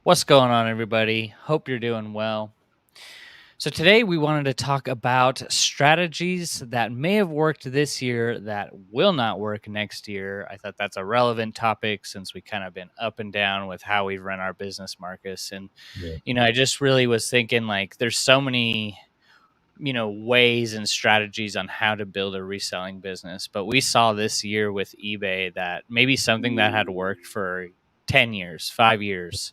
What's going on, everybody? Hope you're doing well. So, today we wanted to talk about strategies that may have worked this year that will not work next year. I thought that's a relevant topic since we kind of been up and down with how we run our business, Marcus. And, Yeah. I just really was thinking like there's so many, ways and strategies on how to build a reselling business. But we saw this year with eBay that maybe something that had worked for 10 years, 5 years,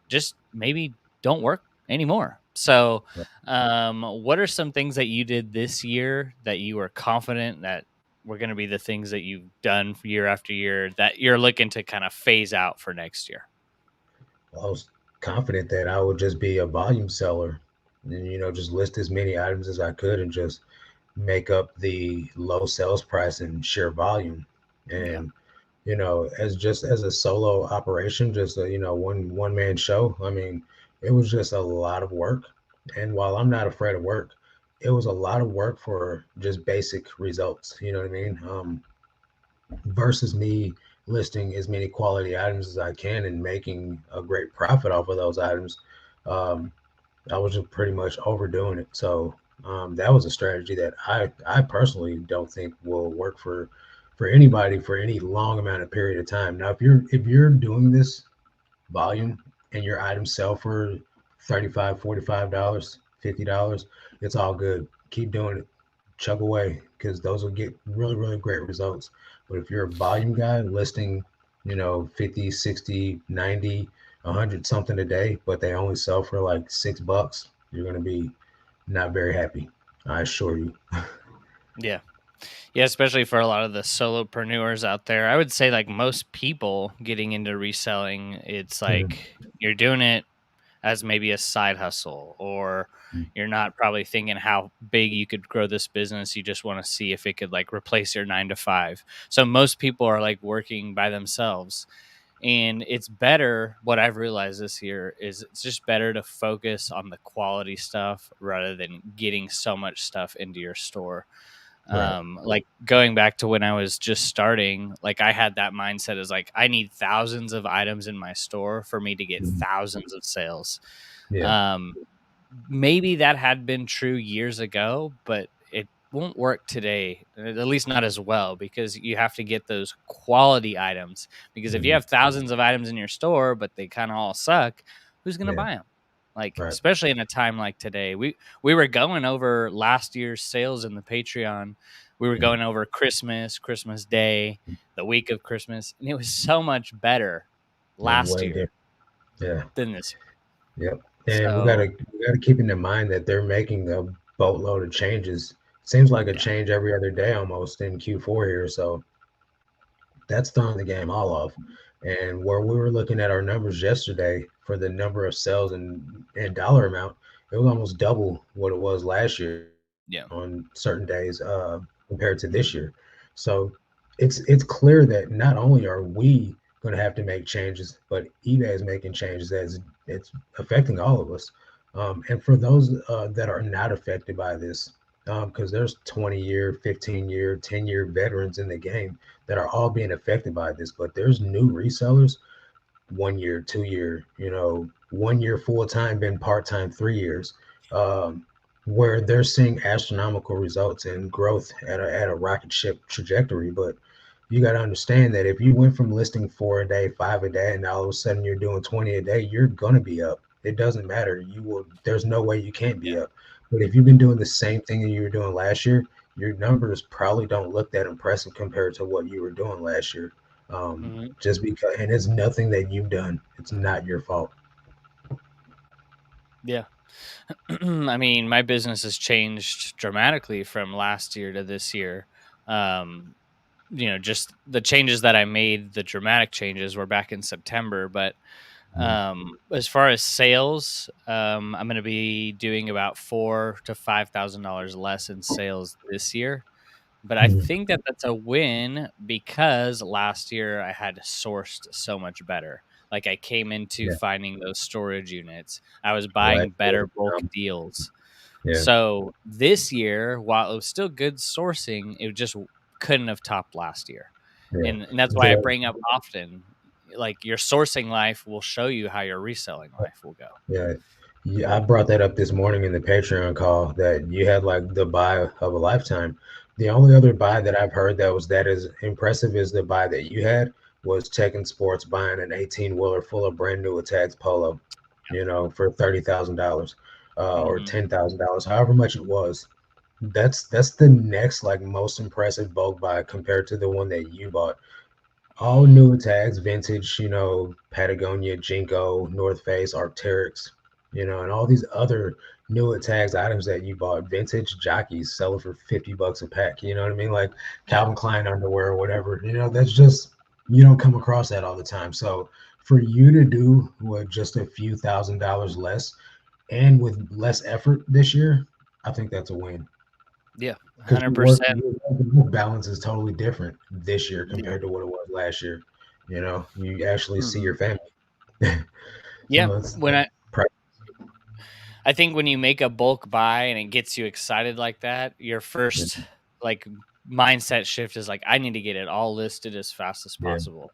just maybe don't work anymore. So, Right. what are some things that you did this year that you were confident that were going to be the things that you've done year after year that you're looking to kind of phase out for next year? I was confident that I would just be a volume seller and, just list as many items as I could and just make up the low sales price and sheer volume. Yeah. And, as a solo operation, just a, one man show. I mean, it was just a lot of work. And while I'm not afraid of work, it was a lot of work for just basic results. You know what I mean? Versus me listing as many quality items as I can and making a great profit off of those items. Um, I was just pretty much overdoing it. So that was a strategy that I personally don't think will work for anybody for any long amount of period of time. Now, if you're doing this volume and your items sell for 35, $45, $50, it's all good. Keep doing it. Chug away because those will get really, really great results. But if you're a volume guy listing, 50, 60, 90, 100 something a day, but they only sell for like $6, you're going to be not very happy. I assure you. Yeah. Yeah, especially for a lot of the solopreneurs out there. I would say like most people getting into reselling, it's Mhm. like you're doing it as maybe a side hustle, or you're not probably thinking how big you could grow this business. You just want to see if it could like replace your 9 to 5. So most people are like working by themselves. And it's better. What I've realized this year is it's just better to focus on the quality stuff rather than getting so much stuff into your store. Right. Like going back to when I was just starting, like I had that mindset as like I need thousands of items in my store for me to get Mhm. thousands of sales. Yeah. um Maybe that had been true years ago, but it won't work today, at least not as well, because you have to get those quality items. Because if you Mhm. have thousands of items in your store but they kind of all suck, who's going to Yeah. buy them? Like, Right. especially in a time like today, we were going over last year's sales in the Patreon. We were Mhm. going over Christmas, Christmas Day, the week of Christmas, and it was so much better Yeah. last Way year different. Yeah. than this year. Yep. And we gotta So we gotta keep in mind that they're making a boatload of changes. Seems like a yeah. change every other day almost in Q4 here. So that's throwing the game all off. And where we were looking at our numbers yesterday for the number of sales and dollar amount, it was almost double what it was last year Yeah. on certain days compared to this year. So it's clear that not only are we going to have to make changes, but eBay is making changes as it's affecting all of us. And for those that are not affected by this, because there's 20-year, 15-year, 10-year veterans in the game that are all being affected by this, but there's new resellers 1 year, 2 year, 1 year full time, been part time 3 years, where they're seeing astronomical results and growth at a rocket ship trajectory. But you got to understand that if you went from listing 4 a day, 5 a day, and all of a sudden you're doing 20 a day, you're gonna be up. It doesn't matter. You will. There's no way you can't be Yeah. up. But if you've been doing the same thing that you were doing last year, your numbers probably don't look that impressive compared to what you were doing last year. Mhm. Just because, and it's nothing that you've done. It's not your fault. Yeah. I mean, my business has changed dramatically from last year to this year. Um, just the changes that I made, the dramatic changes were back in September. But Mm. as far as sales, I'm going to be doing about $4,000 to $5,000 less in sales this year. But I Mm. think that that's a win because last year I had sourced so much better. Like I came into Yeah. finding those storage units. I was Right. buying better bulk deals. Yeah. So this year, while it was still good sourcing, it just couldn't have topped last year. Yeah. And that's why I The, bring up often, like your sourcing life will show you how your reselling life will go. Yeah. Yeah, I brought that up this morning in the Patreon call that you had like the buy of a lifetime. The only other buy that I've heard that was that as impressive as the buy that you had was Tekken Sports buying an 18 wheeler full of brand new Attacks Polo, for $30,000 or Hmm. $10,000, however much it was. That's the next like most impressive bulk buy compared to the one that you bought. All new tags, vintage, Patagonia, Jinko, North Face, Arc'teryx, and all these other new tags items that you bought, vintage jockeys selling for $50 a pack. You know what I mean? Like Yeah. Calvin Klein underwear or whatever. That's just you don't come across that all the time. So for you to do with just a few $1,000s less and with less effort this year, I think that's a win. Yeah. Because 100%. your work balance is totally different this year Yeah. compared to what it was last year. You actually see Hmm. your family. Yeah. So it's When pri- I think when you make a bulk buy and it gets you excited like that, your yeah, first like mindset shift is like, I need to get it all listed as fast as yeah, possible.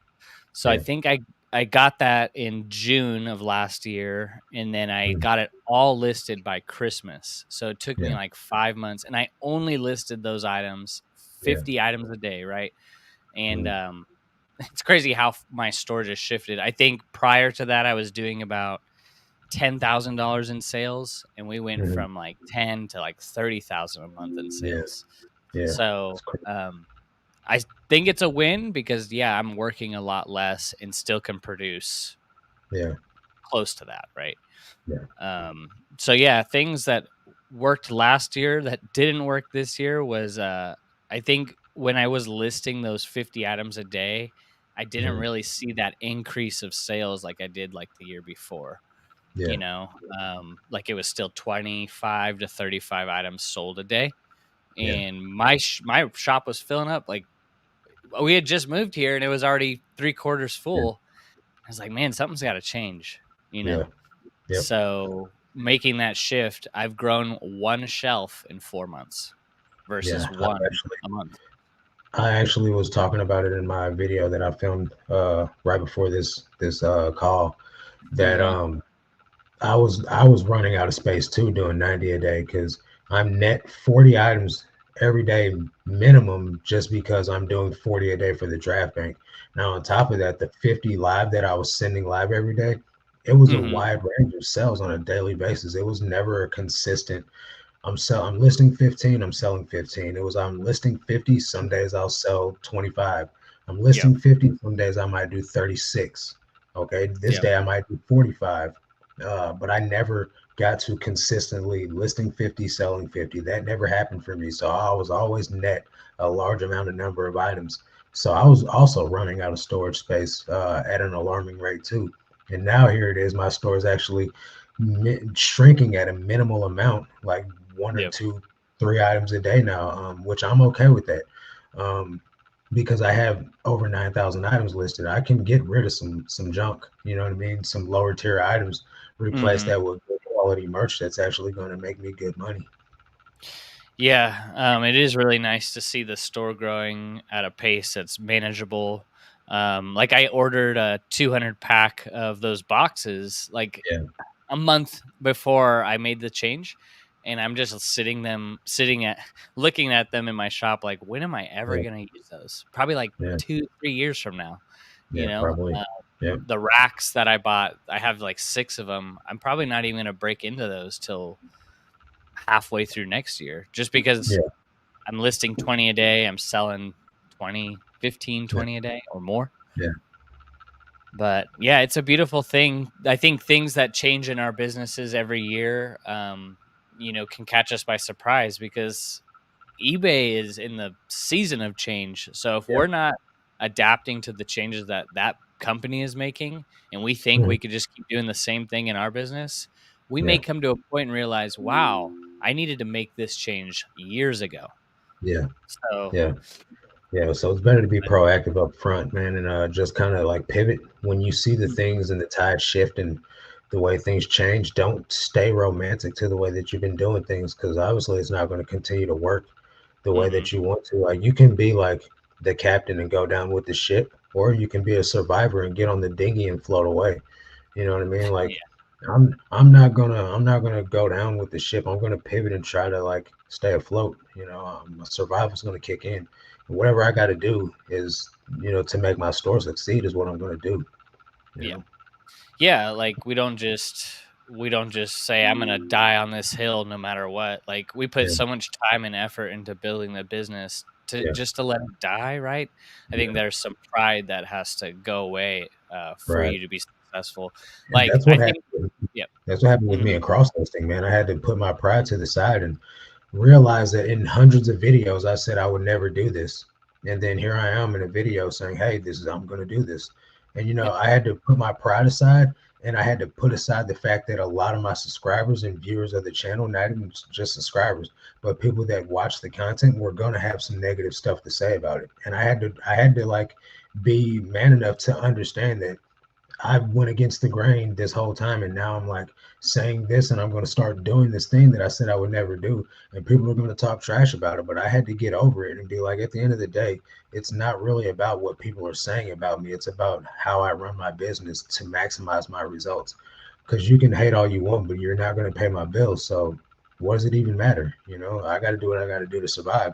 So I yeah, think I got that in June of last year, and then I mm, got it all listed by Christmas. So it took me yeah, like 5 months, and I only listed those items, yeah, 50 items a day, right? And mm, it's crazy how my storage has shifted. I think prior to that, I was doing about $10,000 in sales, and we went mhm, from like 10 to like 30,000 a month in yeah, sales. yeah, So it's crazy. I think it's a win because yeah, I'm working a lot less and still can produce Yeah, close to that, right? yeah, So yeah, things that worked last year that didn't work this year was I think when I was listing those 50 items a day, I didn't mhm, really see that increase of sales like I did like the year before. yeah, Like it was still 25 to 35 items sold a day, yeah, and my shop was filling up. Like we had just moved here, and it was already three quarters yeah, full. I was like, man, something's got to change, you yeah, know. yep, So making that shift, I've grown one shelf in 4 months yeah. versus I one actually, a month. I actually was talking about it in my video that I filmed right before this call that Hmm. I was running out of space too doing 90 a day because I'm net 40 items every day minimum just because I'm doing 40 a day for the draft bank. Now on top of that, the 50 live that I was sending live every day, it was a Hmm. wide range of sales on a daily basis. It was never a consistent I'm listing 15, I'm selling 15. It was I'm listing 50, some days I'll sell 25. I'm Yep. listing 50, some days I might do 36. Okay, this Yep. day I might do 45. But I never got to consistently listing 50, selling 50. That never happened for me. So I was always net a large amount of number of items. So I was also running out of storage space at an alarming rate too. And now here it is, my store is actually shrinking at a minimal amount, like one or Yep. two, three items a day now, which I'm okay with that. Um, because I have over 9,000 items listed, I can get rid of some junk. You know what I mean? Some lower tier items, replace Hmm. that with good quality merch that's actually going to make me good money. Yeah. It is really nice to see the store growing at a pace that's manageable. Like I ordered a 200 pack of those boxes like Yeah, a month before I made the change, and I'm just sitting at looking at them in my shop like, when am I ever yeah, gonna use those? Probably like yeah, 2, 3 years from now, you yeah, know. probably. Yeah, The racks that I bought, I have like six of them. I'm probably not even gonna break into those till halfway through next year, just because yeah, I'm listing 20 a day. I'm selling 20, 15, yeah, 20 a day or more. yeah, But yeah, it's a beautiful thing. I think things that change in our businesses every year, can catch us by surprise because eBay is in the season of change. So if yeah. we're not adapting to the changes that that company is making, and we think Mhm. we could just keep doing the same thing in our business, we may Yeah, come to a point and realize, wow, I needed to make this change years ago. yeah, So, yeah. Yeah, so it's better to be proactive up front, man, and just kind of like pivot when you see the mhm, things and the tide shift and the way things change. Don't stay romantic to the way that you've been doing things because obviously it's not going to continue to work the way mhm, that you want to. Like you can be like the captain and go down with the ship, or you can be a survivor and get on the dinghy and float away. You know what I mean? Like Yeah. I'm not gonna go down with the ship. I'm gonna pivot and try to like stay afloat. Survival's gonna kick in. Whatever I got to do is, to make my store succeed is what I'm gonna do. You Yeah. know? Yeah, like we don't just say I'm going to die on this hill no matter what. Like we put Yeah, so much time and effort into building the business to yeah, just to let it die, right? I think yeah. there's some pride that has to go away for Right. you to be successful. And Like that's I what think happened. yeah. That's what happened with Mhm. me in cross listing, man. I had to put my pride to the side and realized that in hundreds of videos I said I would never do this. And then here I am in a video saying, "Hey, this is I'm going to do this." And Yep. I had to put my pride aside and I had to put aside the fact that a lot of my subscribers and viewers of the channel, not even just subscribers, but people that watch the content were going to have some negative stuff to say about it. And I had to like be man enough to understand that I went against the grain this whole time, and now I'm like saying this, and I'm going to start doing this thing that I said I would never do, and people are going to talk trash about it. But I had to get over it and be like, at the end of the day, it's not really about what people are saying about me. It's about how I run my business to maximize my results. Because you can hate all you want, but you're not going to pay my bills. So what does it even matter? I got to do what I got to do to survive.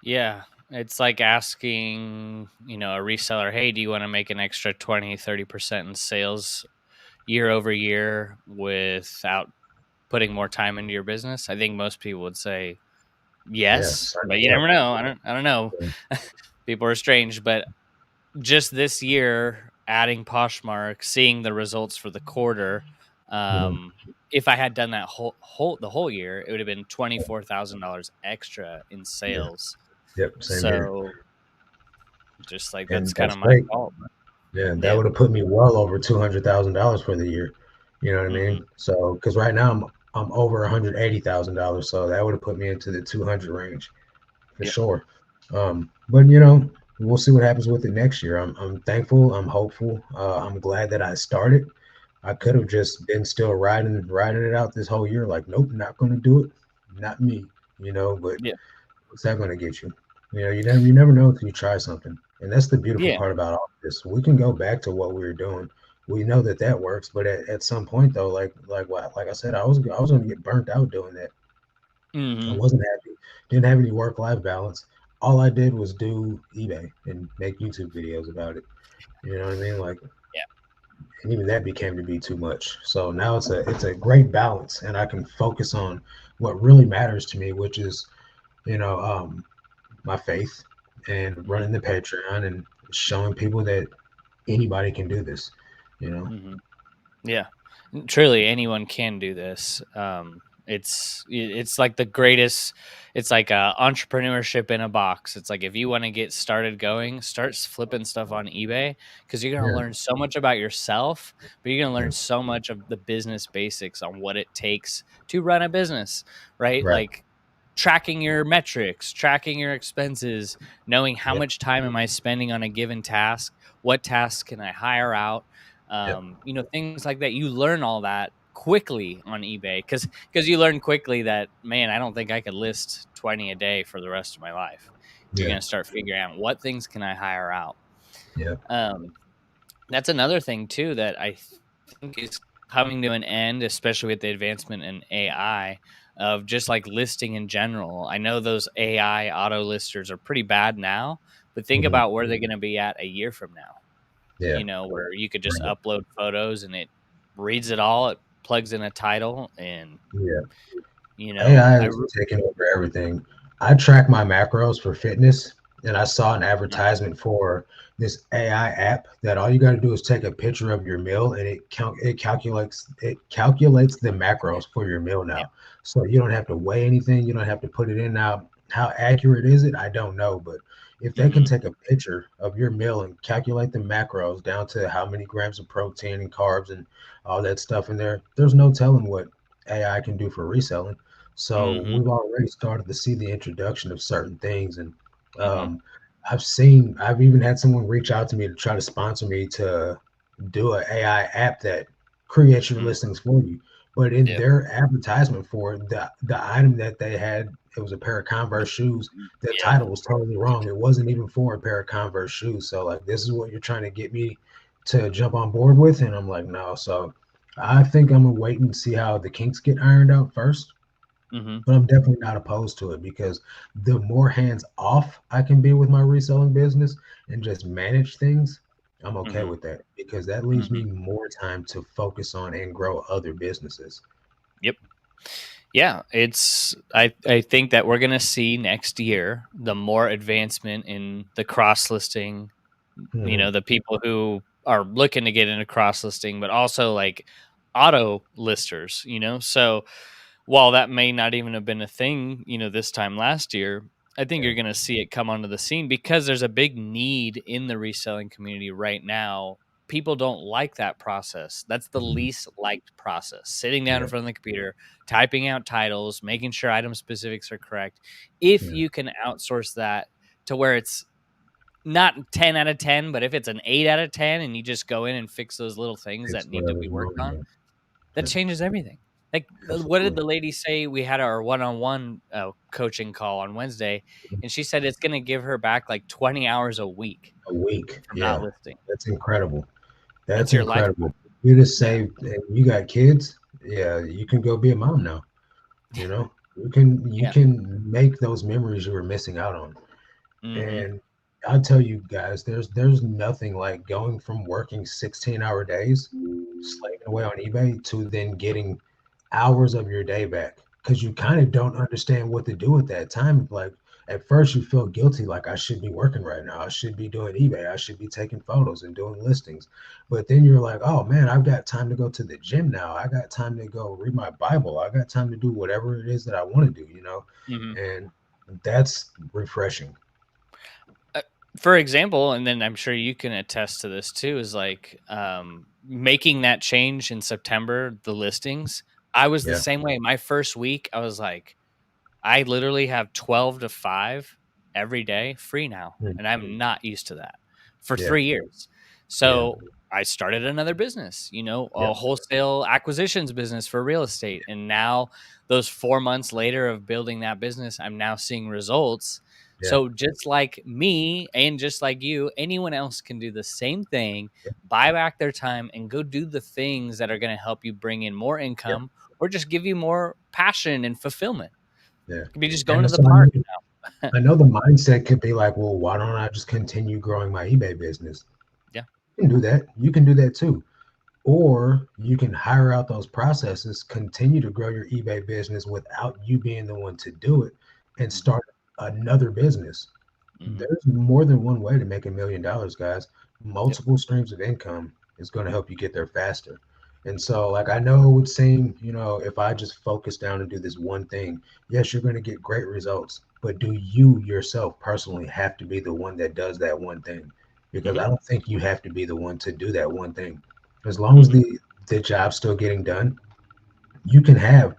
Yeah. It's like asking, a reseller, "Hey, do you want to make an extra 20, 30% in sales year over year without putting more time into your business?" I think most people would say Yeah, yes, sign but me you up. never know. I don't know. Yeah. People are strange, but just this year, adding Poshmark, seeing the results for the quarter, Mhm. um, if I had done that the whole year, it would have been $24,000 extra in Yeah. sales. Yep. Same here. So just like that's And kind that's of my great. fault. Yeah, that Yeah. would have put me well over $200,000 for the year. You know what I Hmm. mean? So, because right now I'm over $180,000, so that would have put me into the 200 range for Yep. sure. But we'll see what happens with it next year. I'm thankful. I'm hopeful. I'm glad that I started. I could have just been still riding it out this whole year. Like, nope, not going to do it. Not me. But Yeah. what's that going to get you? You never know until you try something, and that's the beautiful Yeah. part about all this. We can go back to what we were doing. We know that that works, but at some point though, like I said, I was going to get burnt out doing that. I Hmm. wasn't happy. Didn't have any work life balance. All I did was do eBay and make YouTube videos about it. You know what I mean? Like, Yeah. and even that became to be too much. So now it's a great balance, and I can focus on what really matters to me, which is you know um, my faith and Hmm. running the Patreon and showing people that anybody can do this. You know? Hmm. Yeah, truly, anyone can do this. It's like the greatest. It's like entrepreneurship in a box. It's like if you want to get started going, start flipping stuff on eBay because you're gonna Yeah, learn so much about yourself, but you're gonna yeah, learn so much of the business basics on what it takes to run a business, right? right. Like tracking your metrics, tracking your expenses, knowing how Yep, much time am I spending on a given task, what tasks can I hire out, yep, things like that. You learn all that quickly on eBay because you learn quickly that, man, I don't think I could list 20 a day for the rest of my life. You're yeah, gonna start figuring out what things can I hire out. yeah. Um, that's another thing too that think is coming to an end, especially with the advancement in AI of just like listing in general. I know those AI auto listers are pretty bad now, but think Hmm. about where they're going to be at a year from now. Yeah, Where you could just right. upload photos and it reads it all, it plugs in a title, and Yeah. AI I is taking over everything. I track my macros for fitness, and I saw an advertisement for this AI app that all you got to do is take a picture of your meal, and it calculates the macros for your meal yeah. now. So you don't have to weigh anything. You don't have to put it in now. How accurate is it? I don't know, but if they can Mhm. take a picture of your meal and calculate the macros down to how many grams of protein and carbs and all that stuff in there, there's no telling what AI can do for reselling. So Mhm. we've already started to see the introduction of certain things, and Mhm. um, I've even had someone reach out to me to try to sponsor me to do an AI app that creates your Mm. listings for you. But in Yeah. their advertisement for it, the item that they had It was a pair of Converse shoes. The Yeah. title was totally wrong. It wasn't even for a pair of Converse shoes. So like, this is what you're trying to get me to jump on board with, and I'm like, no. So I think I'm gonna wait and see how the kinks get ironed out first. Mhm. But I'm definitely not opposed to it because the more hands off I can be with my reselling business and just manage things, I'm okay Mhm. with that because that leaves Mhm. me more time to focus on and grow other businesses. Yep. Yeah, it's I think that we're gonna see next year the more advancement in the cross listing, Hmm. the people who are looking to get into cross listing, but also like auto listers, So while that may not even have been a thing, this time last year, I think Yeah. you're going to see it come onto the scene because there's a big need in the reselling community right now. People don't like that process. That's the Mhm. least liked process. Sitting down in Yeah. front of the computer, typing out titles, making sure item specifics are correct. If Yeah. you can outsource that to where it's not 10 out of 10, but if it's an 8 out of 10 and you just go in and fix those little things that It's need to be whatever's worked wrong. on, Yeah. that Yeah. changes everything. Like, what did Absolutely. the lady say? We had our one-on-one coaching call on Wednesday, and she said it's going to give her back like 20 hours a week A week. from not Yeah. listing. That's incredible. That's That's your lifetime. incredible. You just Yeah. saved, and you got kids. Yeah. You can go be a mom now. You know, you Yeah. can make those memories you were missing out on. Mhm. And I'll tell you guys, there's nothing like going from working 16-hour days, slaving away on eBay, to then getting hours of your day back because you kind of don't understand what to do at that time. Like at first, you feel guilty, like I should be working right now. I should be doing eBay. I should be taking photos and doing listings. But then you're like, oh man, I've got time to go to the gym now. I got time to go read my Bible. I got time to do whatever it is that I want to do. Mhm. And that's refreshing. Uh, for example, and then I'm sure you can attest to this too, is like making that change in September, the listings. I was the Yeah. same way. My first week, I was like, I literally have 12 to 5 every day free now, Mm. and I'm not used to that for Yeah. 3 years. Yeah. So, I started another business, Yep. a wholesale acquisitions business for real estate, and now those 4 months later of building that business, I'm now seeing results. Yeah. So, just like me and just like you, anyone else can do the same thing, Yep. buy back their time and go do the things that are gonna help you bring in more Yep. income or just give you more passion and fulfillment. Yeah. Could be just going to And the so I park know now. I know the mindset could be like, well, why don't I just continue growing my eBay business? Yeah. You can do that. You can do that too. Or you can hire out those processes, continue to grow your eBay business without you being the one to do it, and Mhm, start another business. mhm. There's more than one way to make $1 million, guys. Yep. Multiple streams of income is going to help you get there faster. And so, like, I know it would seem, if I just focus down and do this one thing, yes, you're going to get great results. But do you yourself personally have to be the one that does that one thing? Because Mhm, I don't think you have to be the one to do that one thing. As long as mhm. the job's still getting done, you can have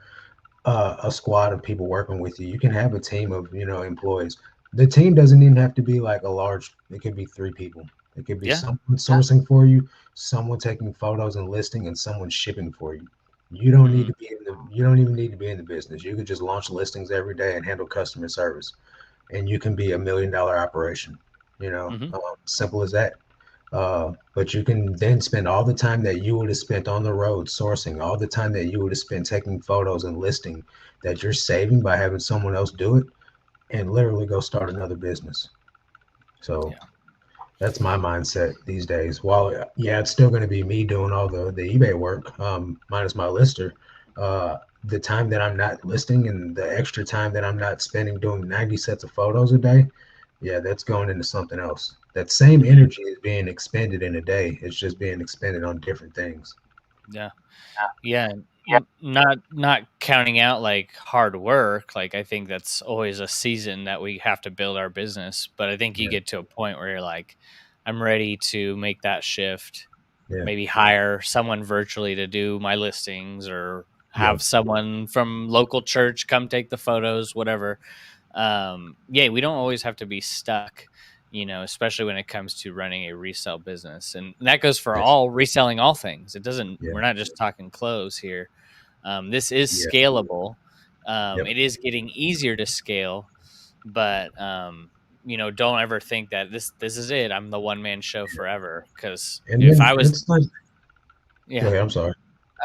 a squad of people working with you. You can have a team of employees. The team doesn't even have to be like a large. It could be 3 people. It could be Yeah. someone sourcing for you, someone taking photos and listing, and someone shipping for you. You don't need Mhm, to be in the. You don't even need to be in the business. You could just launch listings every day and handle customer service, and you can be $1 million operation. mhm. Simple as that. But you can then spend all the time that you would have spent on the road sourcing, all the time that you would have spent taking photos and listing that you're saving by having someone else do it, and literally go start another business. So Yeah. that's my mindset these days. While yeah, it's still going to be me doing all the eBay work, minus my lister. The time that I'm not listing and the extra time that I'm not spending doing 90 sets of photos a day, yeah, that's going into something else. That same Mhm. energy is being expended in a day. It's just being expended on different things. Yeah. Yeah. Not counting out like hard work. Like I think that's always a season that we have to build our business. But I think you Yeah, get to a point where you're like, I'm ready to make that shift. yeah, Maybe hire someone virtually to do my listings or yeah, have someone from local church come take the photos, whatever. Yeah, we don't always have to be stuck, especially when it comes to running a resale business. And that goes for yes, all reselling all things. It doesn't, yeah, we're not just talking clothes here. This is yeah, scalable. Yep. It is getting easier to scale, but don't ever think that this is it. I'm the one man show forever. Because And if then I was, it's like, go yeah. ahead. I'm sorry.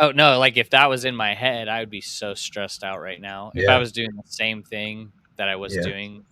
Oh no, like if that was in my head, I would be so stressed out right now. If I Yeah. was doing the same thing that I was Yeah. doing,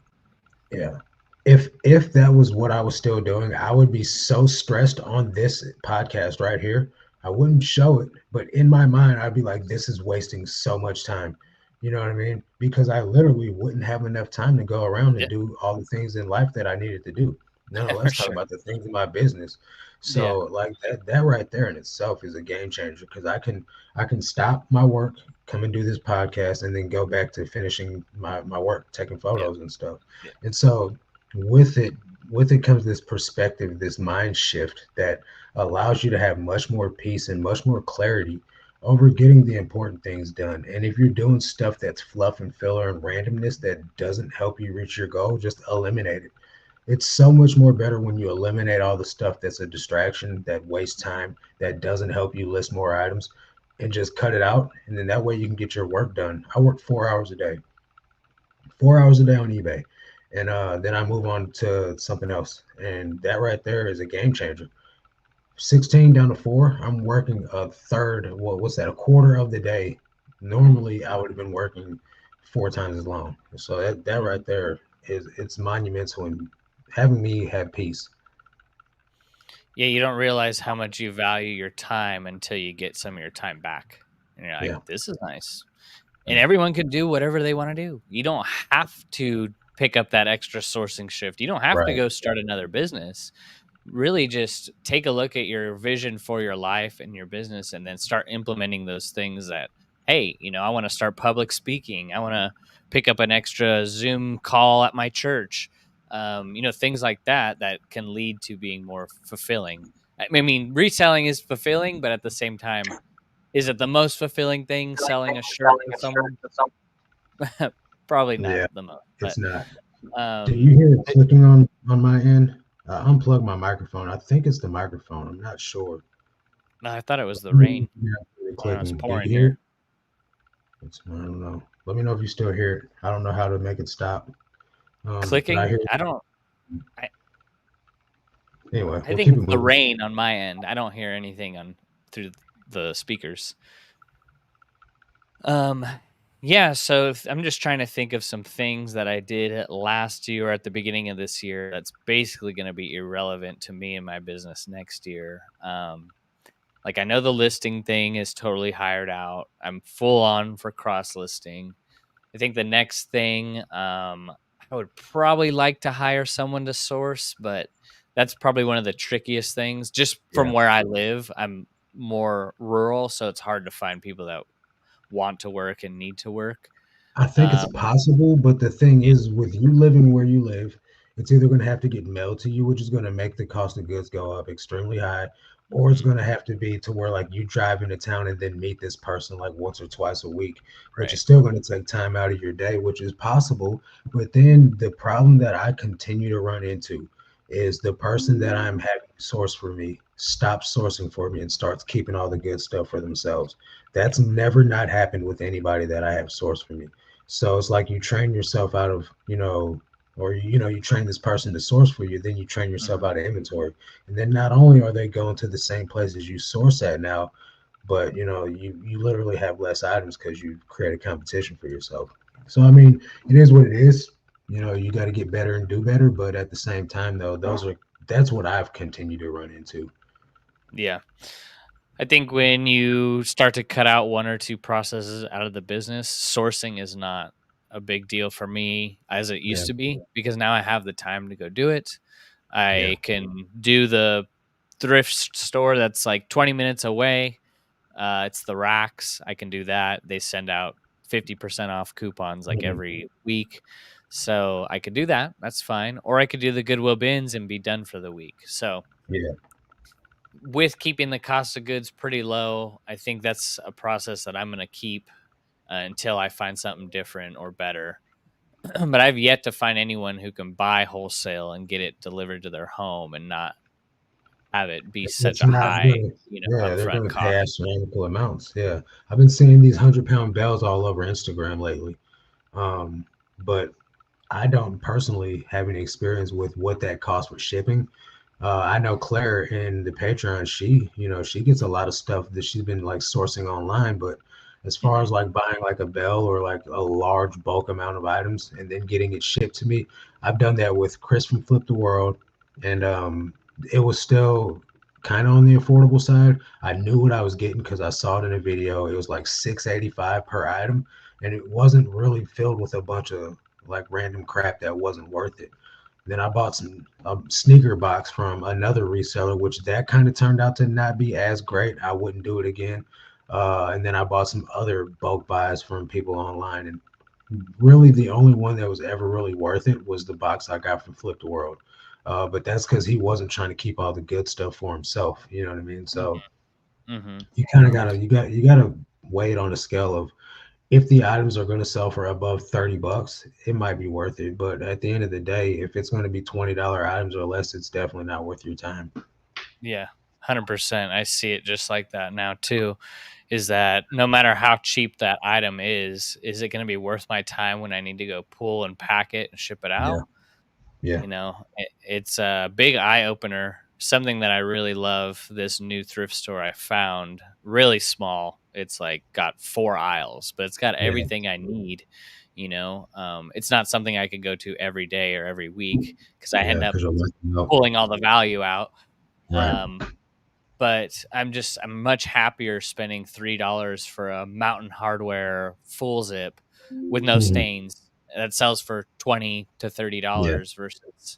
Yeah. If that was what I was still doing, I would be so stressed on this podcast right here. I wouldn't show it, but in my mind, I'd be like, this is wasting so much time. You know what I mean? Because I literally wouldn't have enough time to go around yeah, and do all the things in life that I needed to do. None of for let's talk sure. about the things in my business. Yeah, So like that right there in itself is a game changer because I can stop my work, come and do this podcast, and then go back to finishing my work, taking yeah, photos and stuff. yeah, And so with it with it comes this perspective, this mind shift that allows you to have much more peace and much more clarity over getting the important things done. And if you're doing stuff that's fluff and filler and randomness that doesn't help you reach your goal, just eliminate it. It's so much more better when you eliminate all the stuff that's a distraction, that wastes time, that doesn't help you list more items, and just cut it out. And then that way you can get your work done. I work 4 hours a day, 4 hours a day on eBay. And then I move on to something else. And that right there is a game changer. 16 down to four, I'm working a third, well, what's that, a quarter of the day. Normally, I would have been working 4 times as long. So that mhm. right there is it's monumental in having me have peace. Yeah. You don't realize how much you value your time until you get some of your time back, and you're like, Yeah. "This is nice." And Yeah. everyone can do whatever they want to do. You don't have to pick up that extra sourcing shift. You don't have to Right. go start another business. Really just take a look at your vision for your life and your business and then start implementing those things that, hey, I want to start public speaking. I want to pick up an extra Zoom call at my church. Things like that that can lead to being more fulfilling. I mean, reselling is fulfilling, but at the same time, is it the most fulfilling thing selling a shirt to someone? Probably not Yeah. the most, but It's not. Do um, you hear it clicking on my end? Unplug my microphone. I think it's the microphone. I'm not sure. no, I thought it was the Let me know rain. if you hear it I don't know, it's clicking. Do you pouring hear it? here. I don't know. Let me know if you still hear it. I don't know how to make it stop. But I Clicking? hear I it. don't. I Anyway, I we'll think keep it it's the moving. rain on my end. I don't hear anything on through the speakers. Um, yeah. So I'm just trying to think of some things that I did last year or at the beginning of this year that's basically going to be irrelevant to me and my business next year. Like I know the listing thing is totally hired out. I'm full on for cross listing. I think the next thing, I would probably like to hire someone to source, but that's probably one of the trickiest things. Just from Yeah. where I live, I'm more rural, so it's hard to find people that want to work and need to work. I think it's Um, possible, but the thing yeah, is, with you living where you live, it's either going to have to get mailed to you, which is going to make the cost of goods go up extremely high, or it's mhm, going to have to be to where like you drive into town and then meet this person like once or twice a week, which is right. still going to take time out of your day, which is possible. But then the problem that I continue to run into is the person that I'm having source for me stops sourcing for me and starts keeping all the good stuff for themselves. Yeah. That's never not happened with anybody that I have sourced for me. So it's like you train yourself out of, or you train this person to source for you, then you train yourself Mhm. out of inventory. And then not only are they going to the same places you source at now, but you literally have less items because you've created competition for yourself. So I mean, it is what it is. You got to get better and do better, but at the same time though, that's what I've continued to run into. Yeah. I think when you start to cut out one or two processes out of the business, sourcing is not a big deal for me as it Yeah, used to be because now I have the time to go do it. yeah, I can do the thrift store that's like 20 minutes away. It's the racks. I can do that. They send out 50% off coupons like mhm, every week. So I could do that. That's fine. Or I could do the Goodwill bins and be done for the week. So yeah, with keeping the cost of goods pretty low, I think that's a process that I'm going to keep until I find something different or better. But I've yet to find anyone who can buy wholesale and get it delivered to their home and not have it be such it's a not high, gonna. Yeah, they're upfront gonna pay cost. astronomical amounts. Yeah, I've been seeing these 100-pound bells all over Instagram lately. Um, but I don't personally have any experience with what that costs for shipping. I know Claire in the Patreon, she gets a lot of stuff that she's been like sourcing online, but as far Hmm. as like buying like a bell or like a large bulk amount of items and then getting it shipped to me, I've done that with Chris from Flip the World, and it was still kind of on the affordable side. I knew what I was getting because I saw it in a video. It was like 685 per item, and it wasn't really filled with a bunch of like random crap that wasn't worth it. Then I bought some a sneaker box from another reseller, which that kind of turned out to not be as great. I wouldn't do it again. And then I bought some other bulk buys from people online, and really the only one that was ever really worth it was the box I got from Flip the World. But that's because he wasn't trying to keep all the good stuff for himself. You know what I mean? So Hmm. Hmm. you kind of gotta weigh it on a scale of if the items are going to sell for above 30 bucks, it might be worth it. But at the end of the day, if it's going to be $20 items or less, it's definitely not worth your time. Yeah, 100%. I see it just like that now too. Is that no matter how cheap that item is it going to be worth my time when I need to go pull and pack it and ship it Yeah. out? Yeah. You know, it's a big eye opener. Something that I really love. This new thrift store I found, really small. It's like got 4 aisles, but it's got Yeah. everything I need. It's not something I could go to every day or every week because I Yeah. end up Because you'll let them know. pulling all the value out. Right. Um, but I'm much happier spending $3 for a Mountain Hardware full zip with no Hmm. stains that sells for 20 to thirty Yeah. dollars versus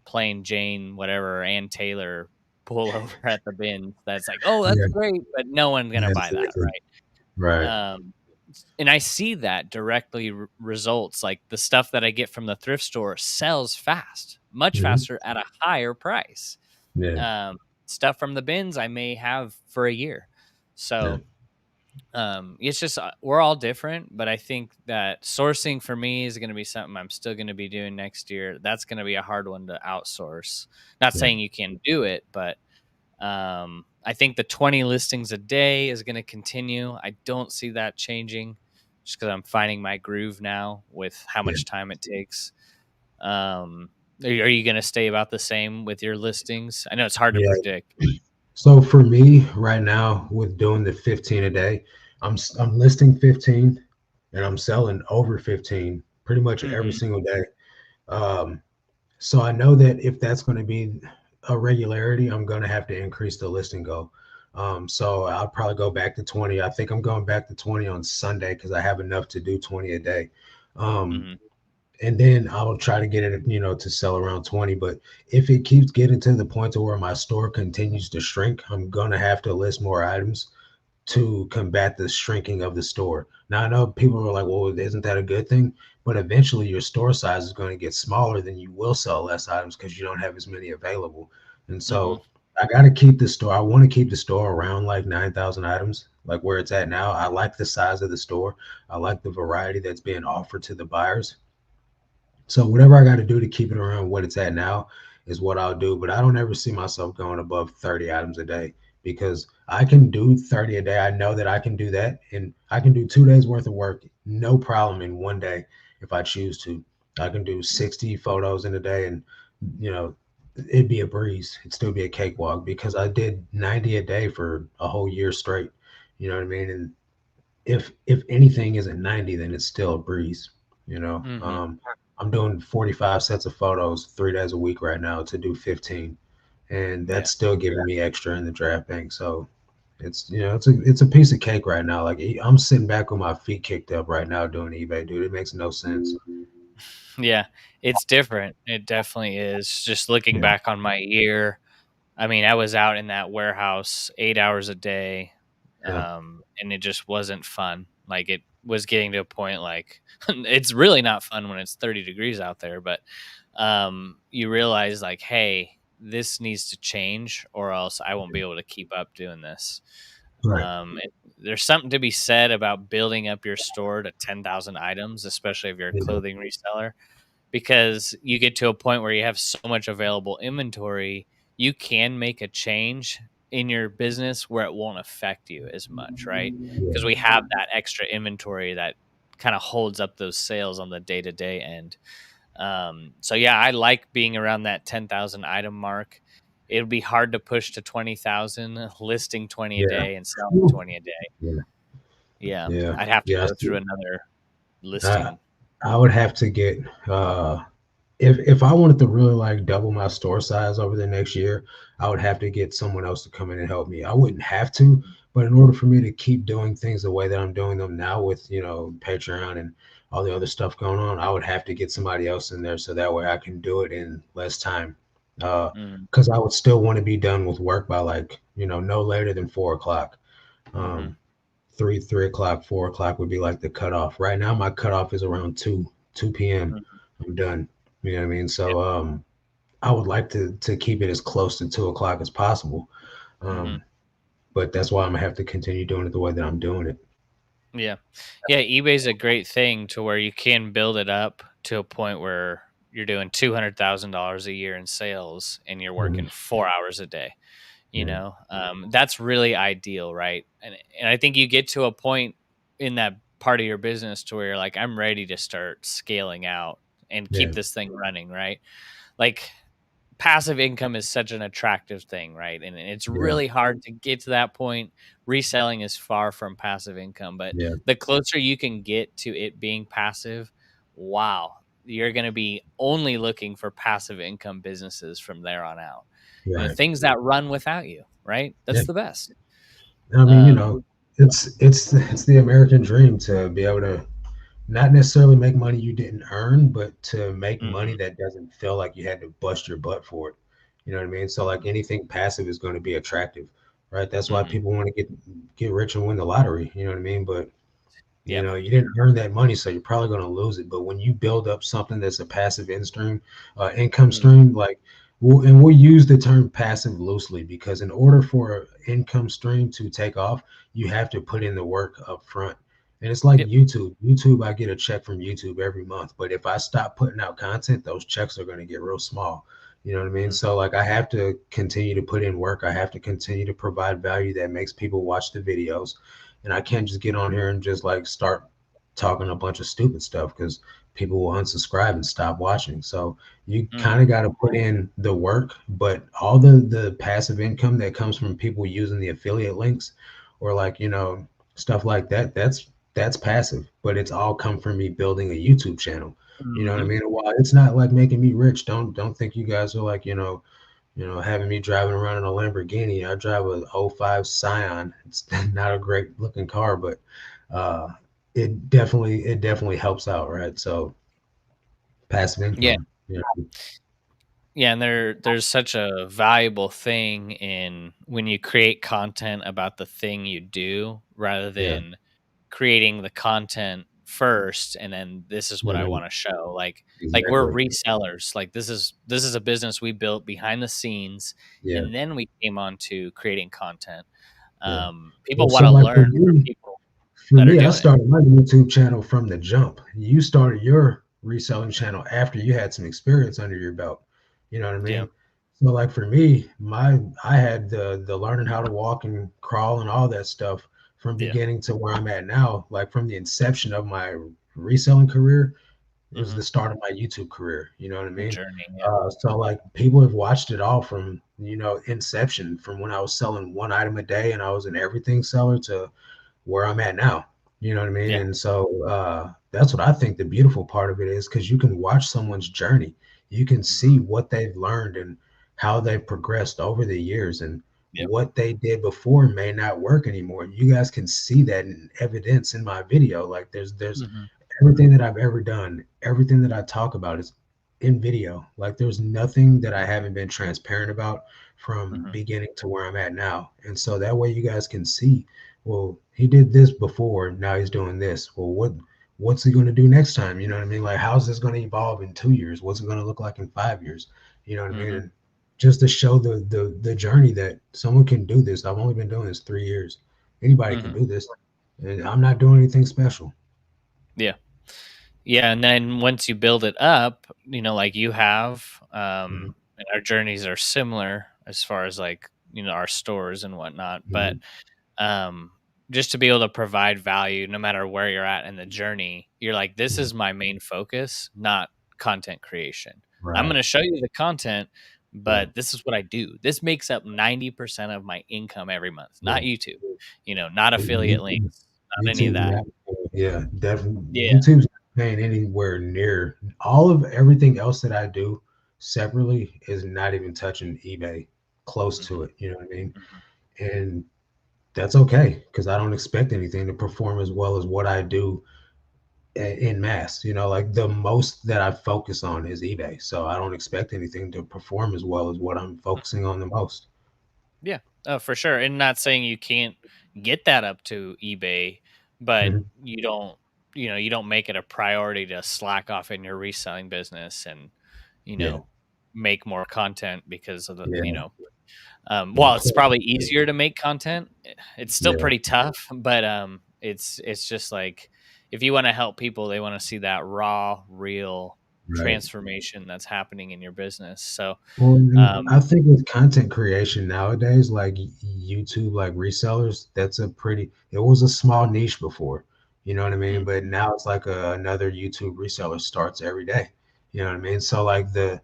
plain Jane whatever Ann Taylor pull over at the bin. That's like, oh, that's Yeah. great, but no one's gonna Yeah. buy that, Exactly. right? Right. And I see that directly results like the stuff that I get from the thrift store sells fast, much Hmm. faster at a higher price. Yeah. um, Stuff from the bins I may have for a year. Yeah. So it's just we're all different, but I think that sourcing for me is going to be something I'm still going to be doing next year. That's going to be a hard one to outsource. Not Yeah. saying you can't do it, but I think the 20 listings a day is going to continue. I don't see that changing just because I'm finding my groove now with how Yeah. much time it takes. Are you going to stay about the same with your listings? I know it's hard to Yeah. predict. So for me right now, with doing the 15 a day, I'm listing 15 and I'm selling over 15 pretty much every Hmm. single day. Um, So I know that if that's going to be a regularity, I'm going to have to increase the listing goal. So I'll probably go back to 20. I think I'm going back to 20 on Sunday because I have enough to do 20 a day. Um, Hmm. and then I'll try to get it, to sell around 20. But if it keeps getting to the point to where my store continues to shrink, I'm going to have to list more items to combat the shrinking of the store. Now I know people are like, well, isn't that a good thing? But eventually your store size is going to get smaller, then you will sell less items because you don't have as many available. And Hmm. so I got to keep the store. I want to keep the store around like 9,000 items, like where it's at now. I like the size of the store. I like the variety that's being offered to the buyers. So whatever I got to do to keep it around what it's at now is what I'll do. But I don't ever see myself going above 30 items a day because I can do 30 a day. I know that I can do that. And I can do 2 days worth of work, no problem in one day if I choose to. I can do 60 photos in a day and, you know, it'd be a breeze. It'd still be a cakewalk because I did 90 a day for a whole year straight. You know what I mean? And if anything isn't 90, then it's still a breeze. You know, Hmm. I'm doing 45 sets of photos 3 days a week right now to do 15, and Yeah. that's still giving me extra in the draft bank. So it's a piece of cake right now. Like I'm sitting back with my feet kicked up right now doing eBay, dude. It makes no sense. Yeah. It's different. It definitely is. Just looking Yeah, back on my year, I mean, I was out in that warehouse 8 hours a day, yeah, and it just wasn't fun. Like it was getting to a point like it's really not fun when it's 30 degrees out there, but you realize like, hey, this needs to change or else I won't be able to keep up doing this. right. There's something to be said about building up your store to 10,000 items, especially if you're a Yeah, clothing reseller, because you get to a point where you have so much available inventory, you can make a change in your business where it won't affect you as much, right? Because yeah, we have that extra inventory that kind of holds up those sales on the day to day end. So yeah, I like being around that 10,000 item mark. It'll be hard to push to 20,000, listing 20 a Yeah. day and selling Ooh. 20 a day. Yeah. Yeah, Yeah. I'd have to Yeah. go through another I listing. I would have to get if I wanted to really like double my store size over the next year, I would have to get someone else to come in and help me. I wouldn't have to, but in order for me to keep doing things the way that I'm doing them now with, Patreon and all the other stuff going on, I would have to get somebody else in there so that way I can do it in less time. Mm, Because I would still want to be done with work by like, no later than 4 o'clock. mhm, Um, 3 o'clock, 4 o'clock would be like the cutoff. Right now, my cutoff is around two p.m. mhm, I'm done. You know what I mean? yeah, So I would like to keep it as close to 2 o'clock as possible. mhm, Um, but that's why I'm gonna have to continue doing it the way that I'm doing it. yeah. Yeah, eBay's a great thing to where you can build it up to a point where you're doing $200,000 a year in sales and you're Mhm. working 4 hours a day. Yeah, That's really ideal, right? And I think you get to a point in that part of your business to where you're like, I'm ready to start scaling out and keep yeah, this thing running, right? Like, passive income is such an attractive thing, right? And it's yeah, really hard to get to that point. Reselling is far from passive income, but yeah. the closer you can get to it being passive, wow, you're going to be only looking for passive income businesses from there on out. Right. Things that run without you, right? Yeah. That's the best. I mean, Um, it's the American dream to be able to not necessarily make money you didn't earn, but to make money mhm, that doesn't feel like you had to bust your butt for it. You know what I mean? So like mhm, anything passive is going to be attractive, right? That's why mhm. people want to get rich and win the lottery. You know what I mean? But Yep. you didn't earn that money, so you're probably going to lose it. But when you build up something that's a passive income Mhm, stream, like, and we'll use the term passive loosely because in order for an income stream to take off, you have to put in the work up front. And it's like yep. YouTube. YouTube, I get a check from YouTube every month, but if I stop putting out content, those checks are going to get real small. You know what I mean? Mhm, So like I have to continue to put in work. I have to continue to provide value that makes people watch the videos, and I can't just get on here and just like start talking a bunch of stupid stuff because people will unsubscribe and stop watching. So you kind mhm, of got to put in the work, but all the passive income that comes from people using the affiliate links or like stuff like that, that's passive, but it's all come from me building a YouTube channel. You know what I mhm. mean? While it's not like making me rich, don't think you guys are like having me driving around in a Lamborghini. I drive a '05 Scion. It's not a great looking car, but uh, it definitely helps out, right? So passive Yeah. income. Yeah, Yeah, and there's such a valuable thing in when you create content about the thing you do rather yeah, than creating the content first and then this is what I mhm, want to show. Like we're exactly. resellers. Like this is a business we built behind the scenes Yeah, and then we came on to creating content. yeah. Well, People want so to like learn from people for that are me, I doing it. started my YouTube channel from the jump. You started your reselling channel after you had some experience under your belt. You know what I Yeah. mean? So like for me, I had the learning how to walk and crawl and all that stuff from Yeah. beginning to where I'm at now. Like from the inception of my reselling career is Mhm. the start of my YouTube career. You know what I mean? Journey. Yeah. So like people have watched it all from inception, from when I was selling one item a day and I was an everything seller to where I'm at now. You know what I mean? Yeah. And so that's what I think the beautiful part of it is because you can watch someone's journey. You can see Mhm. what they've learned and how they've progressed over the years and Yep. what they did before may not work anymore. You guys can see that in evidence in my video. Like there's Mhm. everything that I've ever done, everything that I talk about is in video. Like there's nothing that I haven't been transparent about from Mhm. beginning to where I'm at now. And so that way you guys can see, well, he did this before, now he's doing this. Well, what's he going to do next time? You know what I mean? Like how's this going to evolve in 2 years? What's it going to look like in 5 years? You know what I mean? Mhm. And just to show the journey that someone can do this. I've only been doing this 3 years. Anybody can Mhm. do this. And I'm not doing anything special. Yeah. Yeah, and then once you build it up, like you have, Mhm, and our journeys are similar as far as like, our stores and whatnot. But mhm, um, just to be able to provide value no matter where you're at in the journey, you're like, this Yeah, is my main focus, not content creation. I'm going right. to show you the content, Yeah, but this is what I do. This makes up 90% of my income every month, not yeah. YouTube, not affiliate YouTube, links, not any of YouTube's that. not, yeah, definitely. Yeah. YouTube's not paying anywhere near all of everything else that I do separately is not even touching eBay close to Hmm. it. You know what I mean? Hmm. And that's okay because I don't expect anything to perform as well as what I do in mass. Like the most that I focus on is eBay, so I don't expect anything to perform as well as what I'm focusing on the most. Yeah, oh, for sure. And not saying you can't get that up to eBay, but Mhm. you don't make it a priority to slack off in your reselling business and, you Yeah, know, make more content because of yeah. My while it's plan. probably easier to make content, it's still Yeah, pretty tough, but it's just like if you want to help people, they want to see that raw, real right. transformation that's happening in your business. So, Well, and um, I think with content creation nowadays, like YouTube, like resellers, that's it was a small niche before, you know what I mean? mm, But now it's like another YouTube reseller starts every day, you know what I mean? So yeah, like the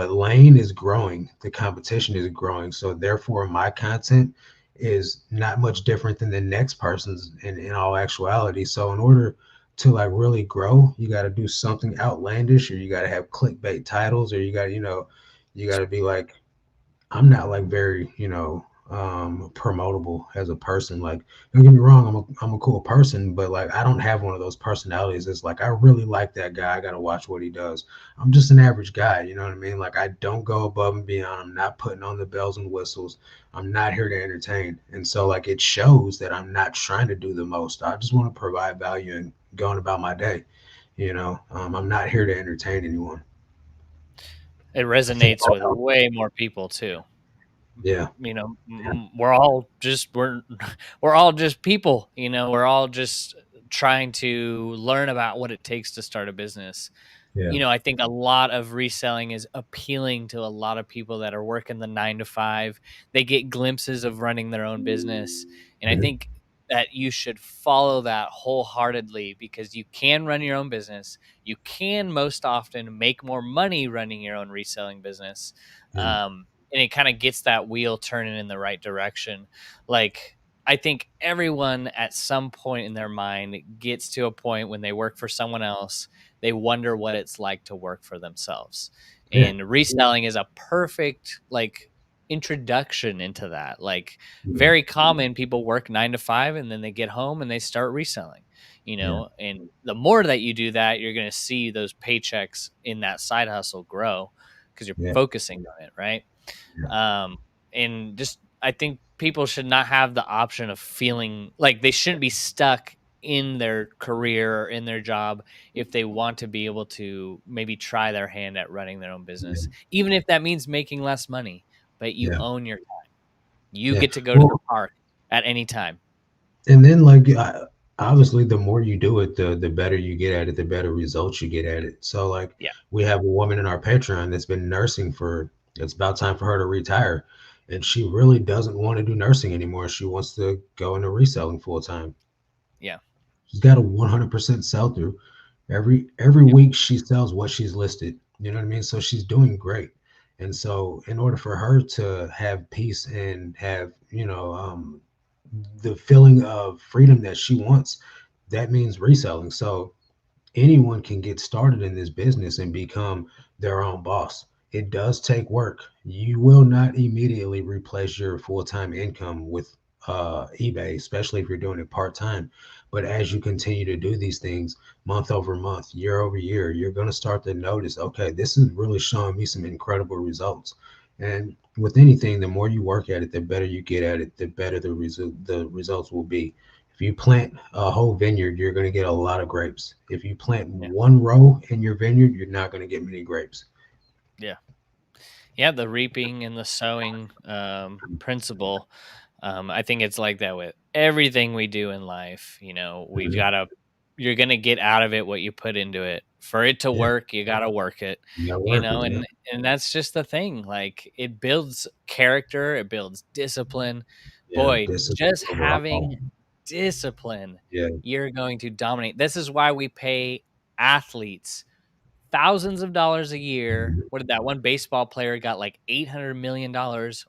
lane is growing, the competition is growing. So therefore, my content is not much different than the next person's in all actuality. So in order to like really grow, you got to do something outlandish, or you got to have clickbait titles, or you got to be like, I'm not like very, promotable as a person. Like, don't get me wrong, I'm a cool person, but like, I don't have one of those personalities. It's like, I really like that guy. I got to watch what he does. I'm just an average guy. You know what I mean? Like, I don't go above and beyond. I'm not putting on the bells and whistles. I'm not here to entertain. And so, like, it shows that I'm not trying to do the most. I just want to provide value and going about my day. I'm not here to entertain anyone. it I think, resonates with way more people too. yeah, We're all just we're all just people, we're all just trying to learn about what it takes to start a business. yeah, I think a lot of reselling is appealing to a lot of people that are working the 9 to 5. They get glimpses of running their own business, and I mhm, think that you should follow that wholeheartedly because you can run your own business. You can most often make more money running your own reselling business. yeah, And it kind of gets that wheel turning in the right direction. Like, I think everyone at some point in their mind gets to a point when they work for someone else, they wonder what it's like to work for themselves. yeah, And reselling is a perfect introduction into that. Like, yeah, very common, people work 9 to 5 and then they get home and they start reselling. yeah, And the more that you do that, you're going to see those paychecks in that side hustle grow because you're yeah, focusing on it, right? yeah, um and just, I think people should not have the option of feeling like they shouldn't be stuck in their career or in their job if they want to be able to maybe try their hand at running their own business, yeah, even if that means making less money, but you yeah, own your time. You yeah. get to go to the Well, park at any time. and then like obviously, the more you do it, the better you get at it, the better results you get at it. So like, Yeah. we have a woman in our Patreon that's been nursing for. It's about time for her to retire, and she really doesn't want to do nursing anymore. She wants to go into reselling full time. Yeah. She's got a 100% sell through. Every Yep. week she sells what she's listed. You know what I mean? So she's doing great. And so in order for her to have peace and have, the feeling of freedom that she wants, that means reselling. So anyone can get started in this business and become their own boss. It does take work. You will not immediately replace your full-time income with eBay, especially if you're doing it part-time. But as you continue to do these things month over month, year over year, you're going to start to notice, okay, this is really showing me some incredible results. And with anything, the more you work at it, the better you get at it, the better the results will be. If you plant a whole vineyard, you're going to get a lot of grapes. If you plant Yeah. one row in your vineyard, you're not going to get many grapes. Yeah. Yeah, the reaping and the sowing principle. I think it's like that with everything we do in life. We've Mhm. got to, you're going to get out of it what you put into it. For it to Yeah, work, you got to work it, you got to work it. Yeah, and that's just the thing. Like, it builds character, it builds discipline. yeah. Boy, This is just overall. discipline, Yeah. you're going to dominate. This is why we pay athletes thousands of dollars a year. Mhm. What did that one baseball player got like $800 million?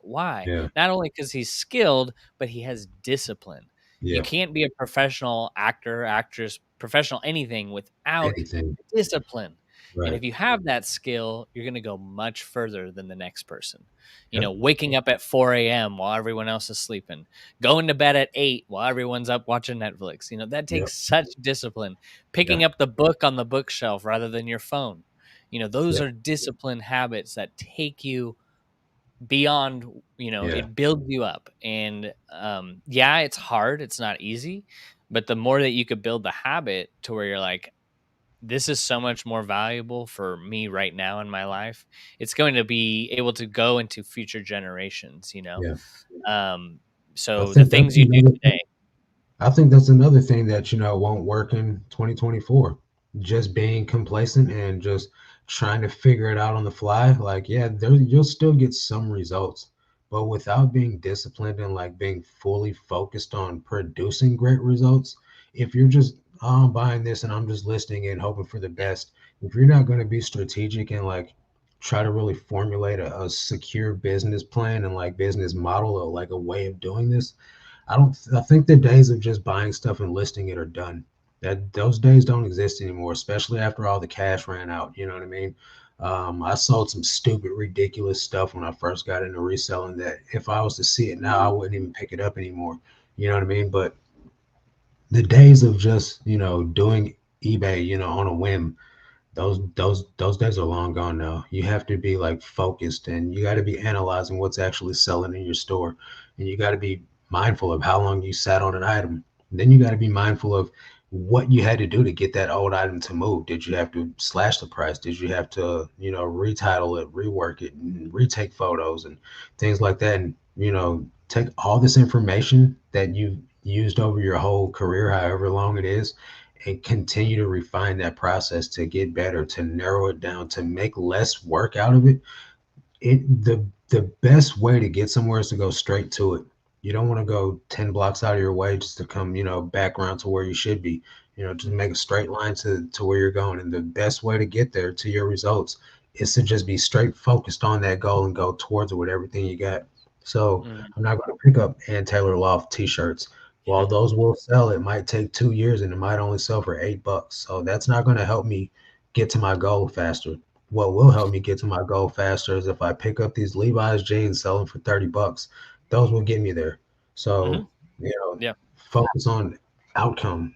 Why? Yeah. Not only because he's skilled, but he has discipline. You Yeah. can't be a professional actor, actress, professional anything without Anything. discipline. And Right. if you have that skill, you're going to go much further than the next person. Yep. Waking up at 4 a.m. while everyone else is sleeping, going to bed at 8 while everyone's up watching Netflix. That Yep. takes such discipline. Picking Yeah. up the book on the bookshelf rather than your phone. Those Yeah. are discipline habits that take you beyond, Yeah. it builds you up. And yeah, it's hard, it's not easy, but the more that you could build the habit to where you're like, this is so much more valuable for me right now in my life, it's going to be able to go into future generations. Yeah. um I so the think that's things you do another today. I think that's another thing that, won't work in 2024. Just being complacent and just trying to figure it out on the fly. Like, yeah, you'll still get some results, but without being disciplined and like being fully focused on producing great results, if you're just, oh, I'm buying this and I'm just listing it and hoping for the Yeah. best, if you're not going to be strategic and like try to really formulate a secure business plan and like business model or like a way of doing this, I think the days of just buying stuff and listing it are done. That those days don't exist anymore, especially after all the cash ran out. You know what I mean? I sold some stupid, ridiculous stuff when I first got into reselling that if I was to see it now, I wouldn't even pick it up anymore. You know what I mean? But the days of just, doing eBay, on a whim, those days are long gone now. You have to be like focused and you got to be analyzing what's actually selling in your store. And you got to be mindful of how long you sat on an item. And then you got to be mindful of what you had to do to get that old item to move. Did you have to slash the price? Did you have to, retitle it, rework it, and retake photos and things like that? And, take all this information that you've used over your whole career, however long it is, and continue to refine that process to get better, to narrow it down, to make less work out of it. The best way to get somewhere is to go straight to it. You don't want to go 10 blocks out of your way just to come, back around to where you should be. Just Mhm. make a straight line to where you're going. And the best way to get there to your results is to just be straight focused on that goal and go towards it with everything you got. So Mhm. I'm not going to pick up Ann Taylor Loft t-shirts. While those will sell, it might take 2 years and it might only sell for $8. So that's not going to help me get to my goal faster. What will help me get to my goal faster is if I pick up these Levi's jeans, sell them for $30. Those will get me there. Mhm. So, Yeah. focus on outcome.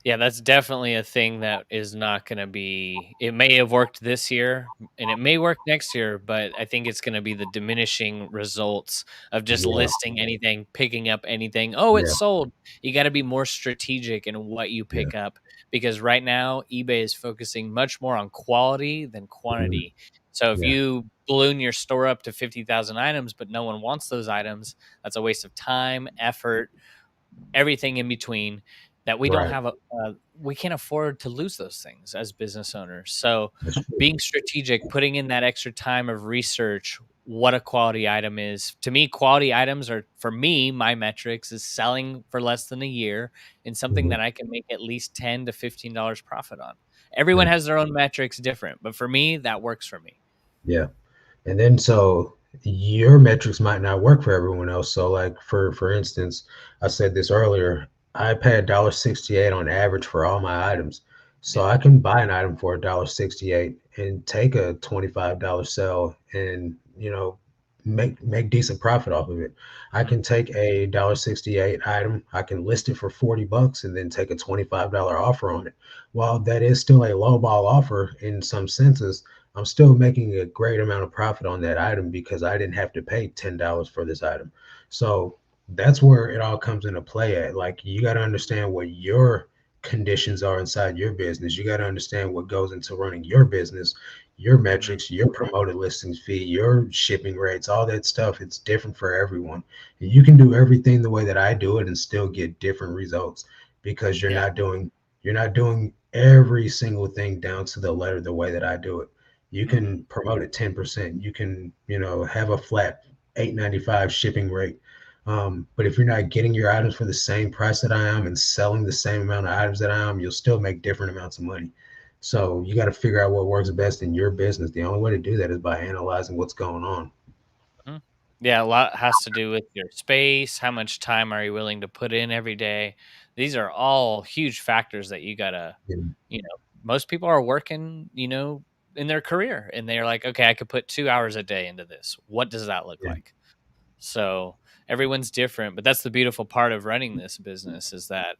Yeah, that's definitely a thing that is not gonna be, it may have worked this year and it may work next year, but I think it's gonna be the diminishing results of just Yeah, listing anything, picking up anything. "Oh, it's yeah, sold." You gotta be more strategic in what you yeah, pick up, because right now, eBay is focusing much more on quality than mhm, quantity. So if yeah, you balloon your store up to 50,000 items, but no one wants those items, that's a waste of time, effort, everything in between, that we don't right. have we can't afford to lose those things as business owners. So That's true. being strategic, putting in that extra time of research, what a quality item is. To me, quality items are, for me, my metrics is selling for less than a year and something Mhm, that I can make at least $10 to $15 profit on. Everyone yeah, has their own metrics different, but for me, that works for me. yeah. And then so your metrics might not work for everyone else. So like for instance, I said this earlier, I pay $1.68 on average for all my items. So Yeah. I can buy an item for $1.68 and take a $25 sell and make decent profit off of it. I Mhm. can take a $1.68 item, I can list it for $40 and then take a $25 offer on it. While that is still a low ball offer in some senses, I'm still making a great amount of profit on that item because I didn't have to pay $10 for this item. So that's where it all comes into play at. Like you got to understand what your conditions are inside your business. You got to understand what goes into running your business, your Mhm. metrics, your promoted listings fee, your shipping rates, all that stuff. It's different for everyone. And you can do everything the way that I do it and still get different results because Yeah. you're not doing every single thing down to the letter the way that I do it. You Mhm. can promote it 10%. You can, have a flat 8.95 shipping rate. But if you're not getting your items for the same price that I am and selling the same amount of items that I am, you'll still make different amounts of money. So you got to figure out what works best in your business. The only way to do that is by analyzing what's going on. Mhm. Yeah, a lot has to do with your space, how much time are you willing to put in every day. These are all huge factors that you gotta, Yeah. most people are working, in their career and they're like, okay, I could put 2 hours a day into this. What does that look Yeah. like? So everyone's different, but that's the beautiful part of running this business is that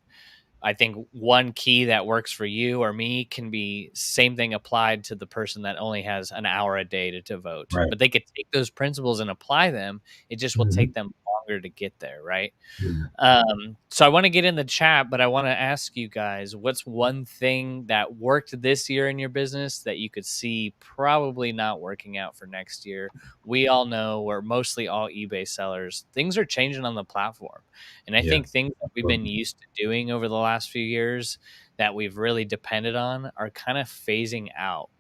I think one key that works for you or me can be same thing applied to the person that only has an hour a day to devote. Right. But they could take those principles and apply them. It just will Mhm. take them longer to get there, right? Yeah. So I want to get in the chat, but I want to ask you guys, what's one thing that worked this year in your business that you could see probably not working out for next year? We all know we're mostly all eBay sellers. Things are changing on the platform. And I Yeah. think things that we've been used to doing over the last few years that we've really depended on are kind of phasing out.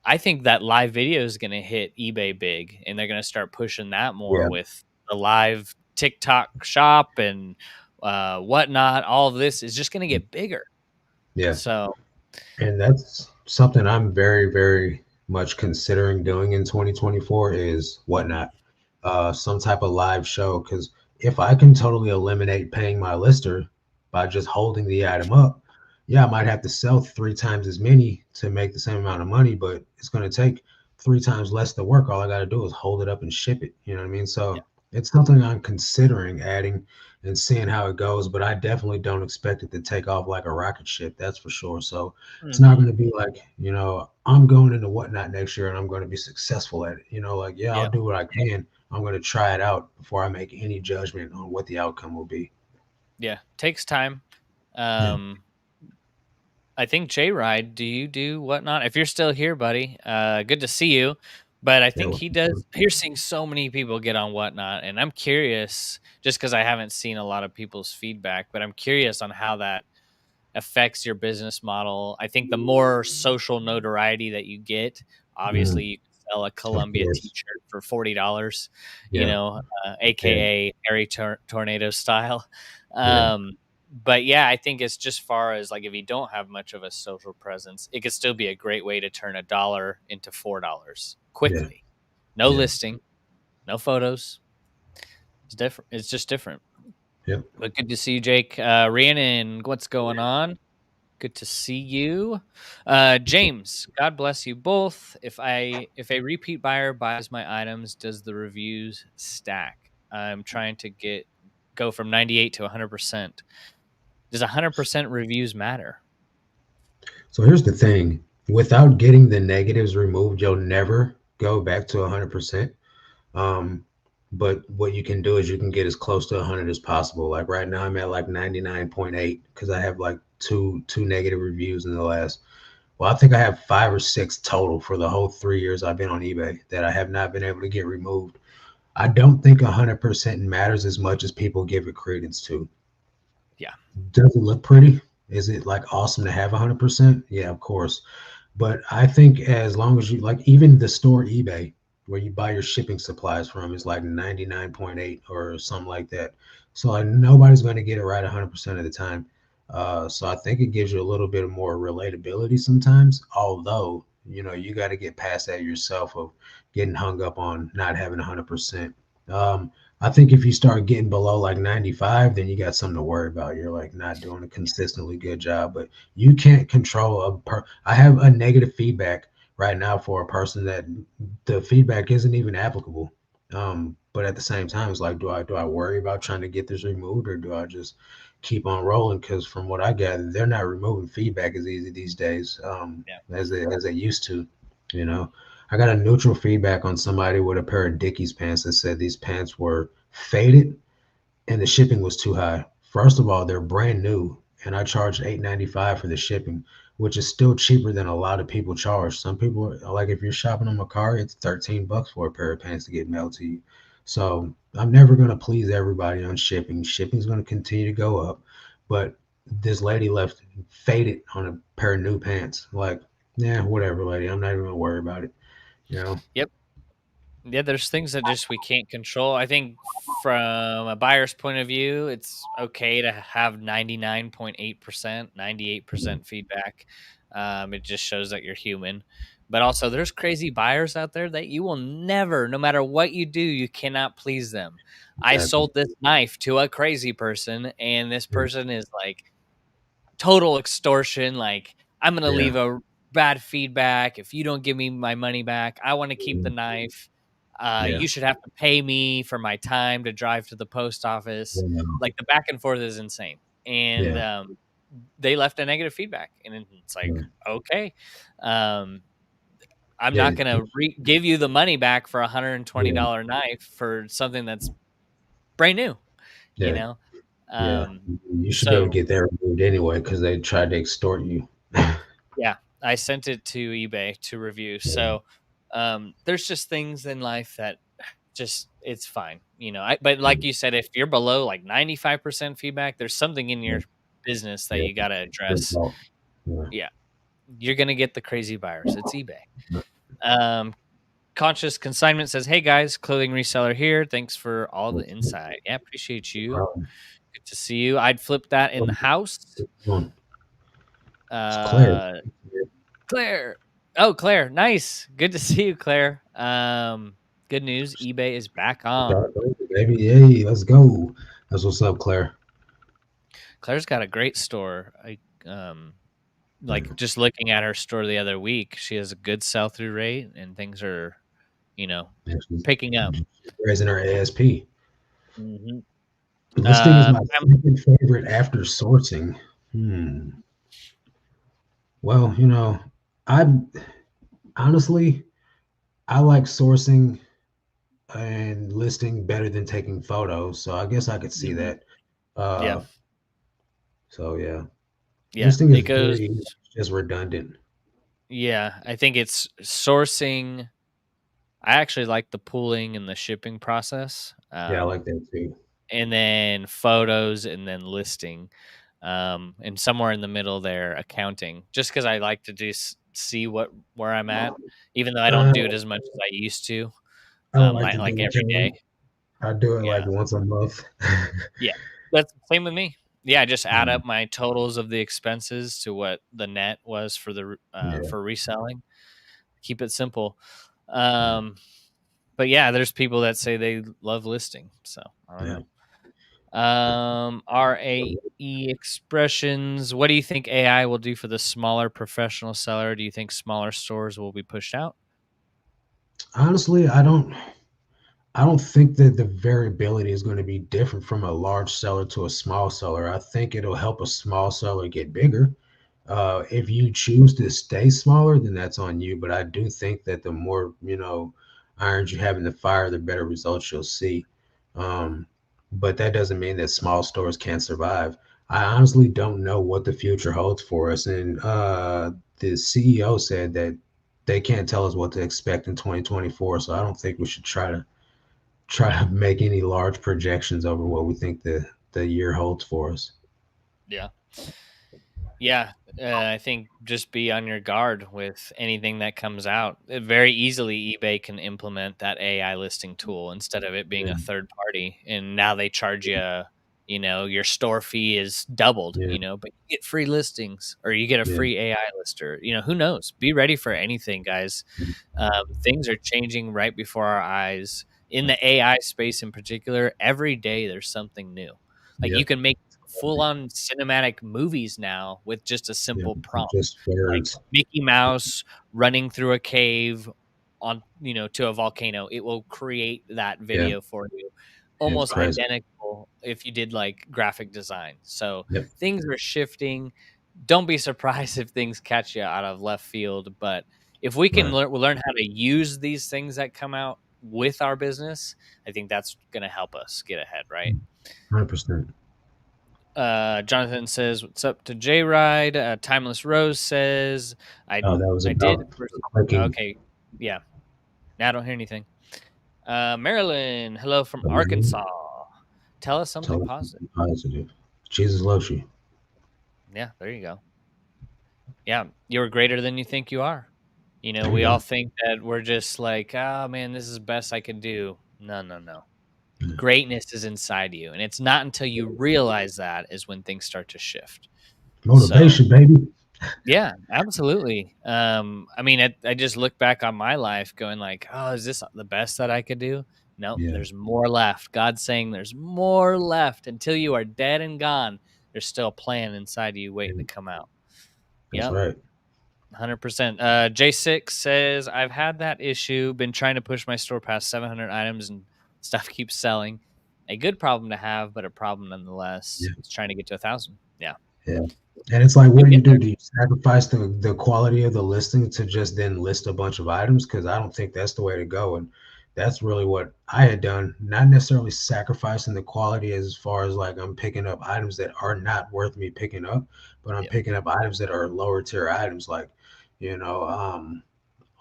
I think that live video is going to hit eBay big, and they're going to start pushing that more Yeah. with the live TikTok shop and whatnot. All of this is just going to get bigger. Yeah. So, And that's something I'm very, very much considering doing in 2024 is mhm, whatnot. Some type of live show. Because if I can totally eliminate paying my lister by just holding the item up, yeah, I might have to sell three times as many to make the same amount of money, but it's going to take three times less the work. All I got to do is hold it up and ship it. You know what I mean? yeah, So it's something I'm considering adding and seeing how it goes, but I definitely don't expect it to take off like a rocket ship. That's for sure. So it's not hmm, going to be like, I'm going into whatnot next year and I'm going to be successful at it. Like, yeah, I'll yeah, do what I can. I'm going to try it out before I make any judgment on what the outcome will be. yeah. Takes time. Yeah. Um, I think J Ride, do you do whatnot? If you're still here, buddy, good to see you. But I Yeah. think he does. You're seeing so many people get on whatnot, and I'm curious, just because I haven't seen a lot of people's feedback, but I'm curious on how that affects your business model. I think the more social notoriety that you get, obviously Mhm. you can sell a Of Columbia course. T-shirt for $40, Yeah. Yeah. aka Harry Tornado style. Yeah. But yeah, I think it's just far as like if you don't have much of a social presence, it could still be a great way to turn $1 into $4 Yeah. quickly. No Yeah. listing, no photos. It's different. It's just different. Yep. But good to see you, Jake. Rhiannon, what's going on? Good to see you. James, God bless you both. If a repeat buyer buys my items, does the reviews stack? I'm trying to go from 98 to 100%. Does 100% reviews matter? So here's the thing, without getting the negatives removed, you'll never go back to 100%. Um, but what you can do is you can get as close to 100 as possible. Like right now, I'm at like 99.8 because I have like two negative reviews in the last. Well, I think I have five or six total for the whole 3 years I've been on eBay that I have not been able to get removed. I don't think 100% matters as much as people give it credence to. Yeah. Does it look pretty? Is it like awesome to have 100%? Yeah, of course. But I think as long as you like, even the store eBay where you buy your shipping supplies from is like 99.8 or something like that. So like nobody's going to get it right 100% of the time. So I think it gives you a little bit of more relatability sometimes. Although you got to get past that yourself of getting hung up on not having 100%. Um, I think if you start getting below like 95, then you got something to worry about. You're like not doing a consistently good job, but you can't control I have a negative feedback right now for a person that the feedback isn't even applicable. But at the same time, it's like, do I worry about trying to get this removed, or do I just keep on rolling? Because from what I gather, they're not removing feedback as easy these days Yeah. as they used to. You know, I got a neutral feedback on somebody with a pair of Dickies pants that said these pants were faded and the shipping was too high. First of all, they're brand new, and I charged $8.95 for the shipping, which is still cheaper than a lot of people charge. Some people like if you're shopping on Mercari, it's $13 for a pair of pants to get mailed to you. So I'm never gonna please everybody on shipping. Shipping's gonna continue to go up, but this lady left faded on a pair of new pants. Like, yeah, whatever, lady. I'm not even gonna worry about it. You know. Yep. Yeah, there's things that just we can't control. I think from a buyer's point of view, it's okay to have 99.8%, Mm, 98% feedback. It just shows that you're human. But also, there's crazy buyers out there that you will never, no matter what you do, you cannot please them. I exactly. sold this knife to a crazy person, and this Mm, person is like, total extortion, like, "I'm gonna yeah. leave a bad feedback if you don't give me my money back. I wanna keep the Mhm. knife. Yeah. You should have to pay me for my time to drive to the post office." Wow. Like, the back and forth is insane, and, Yeah. they left a negative feedback, and then it's like, Mm. "Okay, um, I'm Yeah. not gonna give you the money back for a Yeah. $120 knife for something that's brand new," you Yeah. know? Yeah. Um, You should be able to so get that removed anyway because they tried to extort you. Yeah, I sent it to eBay to review. Yeah. So, there's just things in life that just it's fine, but like Mm. you said, if you're below like 95% feedback, there's something in Yeah. your business that Yeah. you got to Your address. fault. Yeah. Yeah, you're gonna get the crazy buyers. It's eBay. Yeah. Um, Conscious Consignment says, "Hey guys, clothing reseller here. Thanks for all the That's no insight. Yeah, appreciate you. problem. Good to see you. I'd flip that in the Um, house. It's Claire. Uh, Claire. Oh, Claire. Nice. Good to see you, Claire. Good news. eBay is back on. Dark Over, baby. Hey, let's go. That's what's up, Claire. Claire's got a great store. Like Yeah. just looking at her store the other week, she has a good sell through rate and things are, you know, Yeah, picking up. she's raising her ASP. hmm Listing is my I'm, second favorite after sourcing. Hmm. Well, I honestly I like sourcing and listing better than taking photos, so I guess I could see mhm. that. Yeah. So yeah, Yeah. listing is It goes, very just redundant. yeah. I think it's sourcing. I actually like the pooling and the shipping process. Yeah, I like that too. And then photos and then listing, and somewhere in the middle there accounting, just because I like to just see where I'm at, even though I don't Uh, do it as much as I used to, I don't like to like do every day. accounting. I do it like Yeah, once a month. yeah, that's the same with me. Yeah, I just add Yeah, up my totals of the expenses to what the net was for yeah, for reselling. Keep it simple. yeah, But yeah, there's people that say they love listing, so I don't yeah. know. RAE expressions. What do you think AI will do for the smaller professional seller? Do you think smaller stores will be pushed out? Honestly, I don't think that the variability is going to be different from a large seller to a small seller. I think it'll help a small seller get bigger. If you choose to stay smaller, then that's on you. But I do think that the more, irons you have in the fire, the better results you'll see. Um, but that doesn't mean that small stores can't survive. I honestly don't know what the future holds for us. And the CEO said that they can't tell us what to expect in 2024. So I don't think we should try to make any large projections over what we think the year holds for us. Yeah. Yeah, I think just be on your guard with anything that comes out. Very easily, eBay can implement that AI listing tool instead of it being Yeah, a third party. And now they charge you, your store fee is doubled, yeah, but you get free listings or you get a yeah, free AI lister. Who knows? Be ready for anything, guys. Things are changing right before our eyes. In the AI space in particular, every day there's something new. Like yeah, you can make full on cinematic movies now with just a yeah. simple prompt, Just like words. Mickey Mouse running through a cave to a volcano. It will create that Yeah, video for you, it's almost crazy. identical if you did like graphic design. So Yep, things are shifting. Don't be surprised if things catch you out of left field, but if we can right, learn how to use these things that come out with our business, I think that's going to help us get ahead, right? 100%. Jonathan says, "What's up to J Ride?" Timeless Rose says, "I Oh, that was I did." about clicking. Okay, yeah. Now I don't hear anything. Marilyn, hello from Around, Arkansas. Tell us tell something us positive. something positive. Jesus loves you. Yeah, there you go. Yeah, you're greater than you think you are. There you We all go. think that we're just like, oh man, this is the best I could do. No, no, no. Yeah. Greatness is inside you. And it's not until you realize that is when things start to shift. So Motivation, baby. yeah, absolutely. I mean, I just look back on my life going like, "Oh, is this the best that I could do?" No, Yeah, there's more left. God's saying there's more left until you are dead and gone. There's still a plan inside of you waiting yeah, to come out. that's Yep, right. 100%. J6 says, "I've had that issue, been trying to push my store past 700 items and stuff keeps selling. A good problem to have, but a problem nonetheless. Yeah, It's trying to get to 1,000." Yeah. yeah. And it's like, what You'll do you get do? there. Do you sacrifice the quality of the listing to just then list a bunch of items? Because I don't think that's the way to go. And that's really what I had done. Not necessarily sacrificing the quality as far as like I'm picking up items that are not worth me picking up, but I'm Yep. picking up items that are lower tier items, like you know,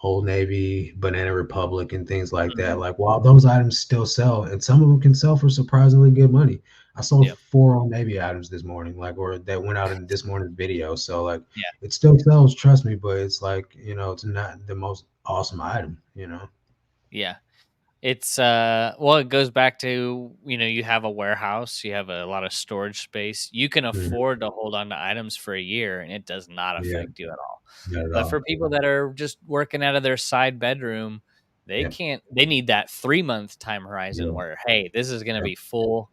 Old Navy, Banana Republic, and things like that. Mhm. Like, while those items still sell, and some of them can sell for surprisingly good money. I sold Yeah. 4 Old Navy items this morning, like, or that went out in this morning's video. So, like, Yeah. it still sells, trust me, but it's like, it's not the most awesome item. Yeah. It's well, it goes back to, you have a warehouse, you have a lot of storage space. You can Mhm. afford to hold on to items for a year and it does not Yeah, affect you at all. not at But all. for people that are just working out of their side bedroom, Yeah, they need that 3-month time horizon yeah. where, hey, this is going to Yeah. be full.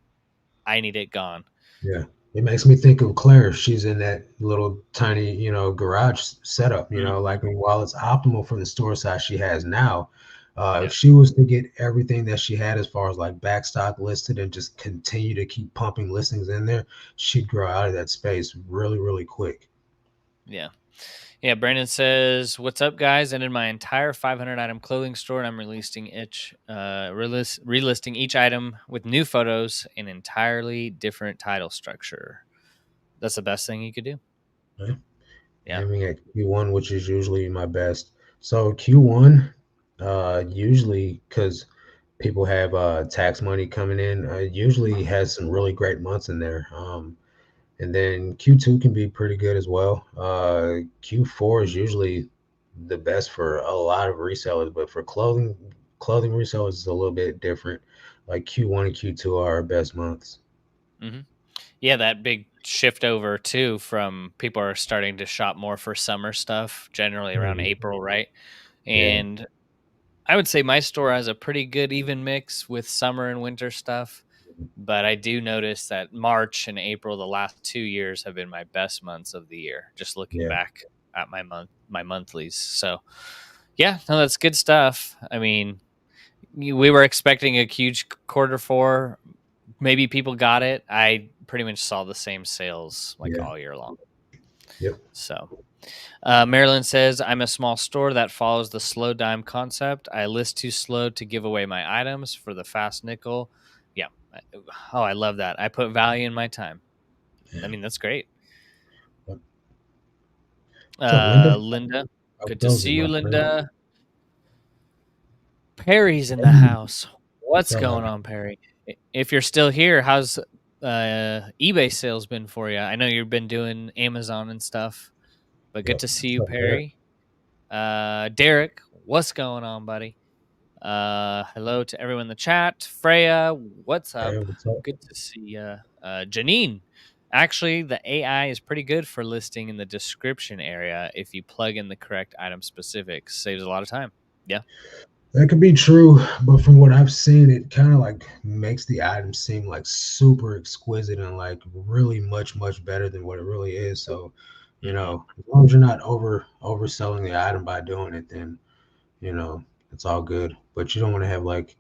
I need it gone. Yeah. It makes me think of Claire. She's in that little tiny, garage setup, Mhm. like while it's optimal for the store size she has now, if Yeah. she was to get everything that she had as far as like backstock listed and just continue to keep pumping listings in there, she'd grow out of that space really, really quick. Yeah. Yeah, Brandon says, "What's up, guys? Ended my entire 500 item clothing store, and I'm relisting each item with new photos and entirely different title structure. That's the best thing you could do." Right? Yeah. Aiming at Q1, which is usually my best. So Q1, usually because people have tax money coming in, usually has some really great months in there. And then Q2 can be pretty good as well. Q4 is usually the best for a lot of resellers, but for clothing resellers is a little bit different. Like Q1 and Q2 are our best months. hmm Yeah, that big shift over too from people are starting to shop more for summer stuff, generally around Mhm. April, right? Yeah, And I would say my store has a pretty good even mix with summer and winter stuff. But I do notice that March and April, the last 2 years, have been my best months of the year, just looking yeah, back at my monthlies. So, yeah, no, that's good stuff. I mean, we were expecting a huge quarter 4. Maybe people got it. I pretty much saw the same sales, like, yeah, all year long. yep, So, Marilyn says, "I'm a small store that follows the slow dime concept. I list too slow to give away my items for the fast nickel." Yeah. Oh, I love that. I put value in my time. I yeah. mean, that's great. What's up, Linda? Linda, How good to goes see it, you, my friend? Linda. Perry's in the Hey, house. what's What's up, my going on, Perry? If you're still here, how's eBay sales been for you? I know you've been doing Amazon and stuff, but good Yep. to see What's you, up, Derek? Perry. Derek, what's going on, buddy? Hello to everyone in the chat. Freya, what's Hey, up? what's up? Good to see you. Janine, actually, the AI is pretty good for listing in the description area if you plug in the correct item specifics. Saves a lot of time. Yeah. That could be true, but from what I've seen, it kind of like makes the item seem like super exquisite and like really much, much better than what it really is. So, hmm as long as you're not overselling the item by doing it, then you know it's all good. But you don't want to have like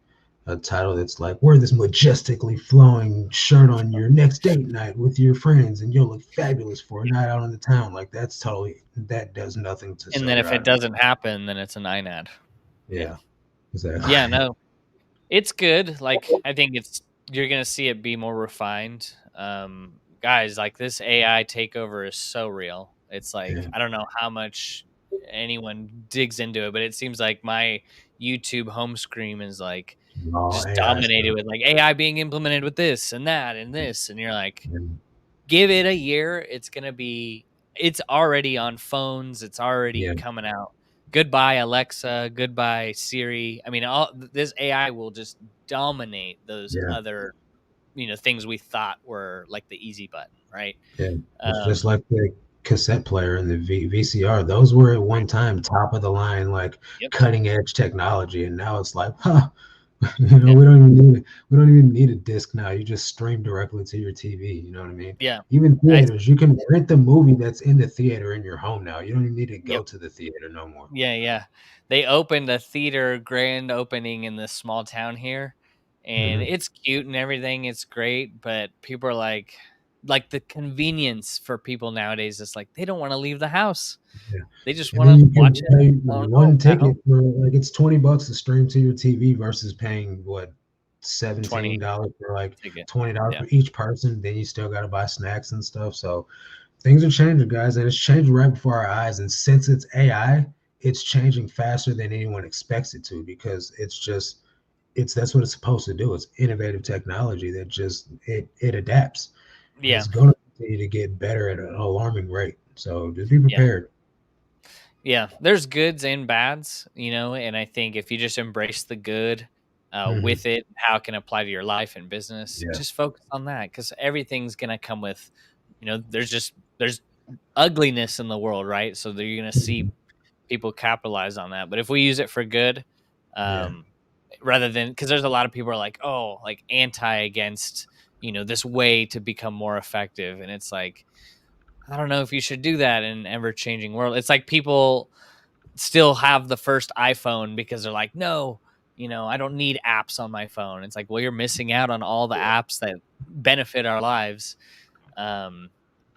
a title that's like wear this majestically flowing shirt on your next date night with your friends, and you'll look fabulous for a night out on the town. Like that does nothing to And sell then your if it item. doesn't happen, then it's an INAD. Yeah, Yeah. Yeah. exactly. No, it's good. Like, I think you're gonna see it be more refined. Guys, like, this AI takeover is so real. It's like, Yeah. I don't know how much anyone digs into it, but it seems like my YouTube home screen is like All just AI dominated stuff. with like AI being implemented with this and that and this. And you're like, And give it a year, it's already on phones, it's already yeah, coming out. goodbye Alexa, goodbye Siri. I mean, all this AI will just dominate those Yeah, other, things we thought were like the easy button, right? yeah. It's just Um, like the cassette player and the VCR. Those were at one right. time top of the line, like Yep. cutting edge technology, and now it's like, huh, Yeah. we don't even need a disc now. You just stream directly to your TV. You know what I mean? Yeah. Even I theaters, you can rent the movie that's in the theater in your home now. You don't even need to go Yep. to the theater no more. Yeah, yeah. They opened a theater grand opening in this small town here, and Hmm. it's cute and everything. It's great, but people are like the convenience for people nowadays is like they don't want to leave the house. Yeah. They just And want then to you can watch it pay on one home at home. ticket for like it's $20 to stream to your TV versus paying what 20 $17 for like ticket. $20 Yeah. for each person. Then you still got to buy snacks and stuff. So things are changing, guys, and it's changing right before our eyes. And since it's AI, it's changing faster than anyone expects it to because it's that's what it's supposed to do. It's innovative technology that just it adapts and Yeah. it's going to continue to get better at an alarming rate. So just be Yeah. prepared. Yeah, there's goods and bads, and I think if you just embrace the good Hmm. with it, how it can apply to your life and business, Yeah. just focus on that because everything's gonna come with, there's ugliness in the world, right? So that you're gonna Mhm. see people capitalize on that. But if we use it for good, Yeah. um, rather than because there's a lot of people are like, oh, like anti against, this way to become more effective, and it's like I don't know if you should do that in an ever changing world. It's like people still have the first iPhone because they're like, no, I don't need apps on my phone. It's like, well, you're missing out on all the Yeah. apps that benefit our lives. Um,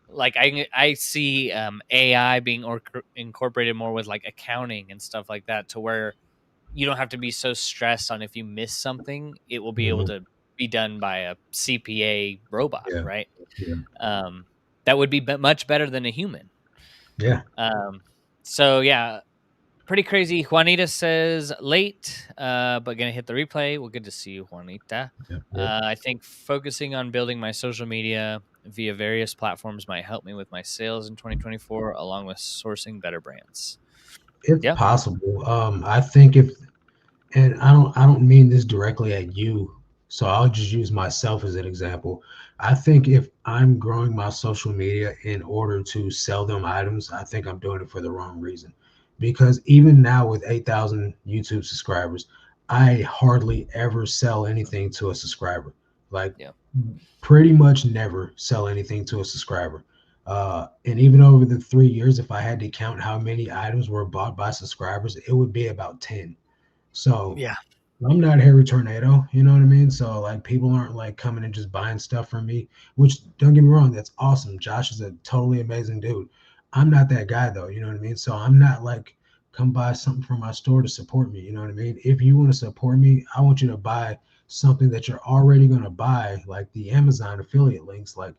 like I see AI being incorporated more with like accounting and stuff like that, to where you don't have to be so stressed on if you miss something. It will be able Mhm. to be done by a CPA robot, Yeah. right? Yeah. Um, that would be much better than a human. Yeah. Um, so yeah, pretty crazy. Juanita says late, but gonna hit the replay. Well, good to see you, Juanita. Yeah. Yeah. I think focusing on building my social media via various platforms might help me with my sales in 2024, along with sourcing better brands. It's Yeah, possible. I think if and I don't mean this directly at you, so I'll just use myself as an example. I think if I'm growing my social media in order to sell them items, I think I'm doing it for the wrong reason. Because even now with 8,000 YouTube subscribers, I hardly ever sell anything to a subscriber. Like yeah, pretty much never sell anything to a subscriber. And even over the 3 years, if I had to count how many items were bought by subscribers, it would be about 10. So yeah. I'm not Harry Tornado, you know what I mean? So like people aren't like coming and just buying stuff from me, which don't get me wrong, that's awesome. Josh is a totally amazing dude. I'm not that guy though, you know what I mean? So I'm not like come buy something from my store to support me, you know what I mean? If you want to support me, I want you to buy something that you're already going to buy, like the Amazon affiliate links, like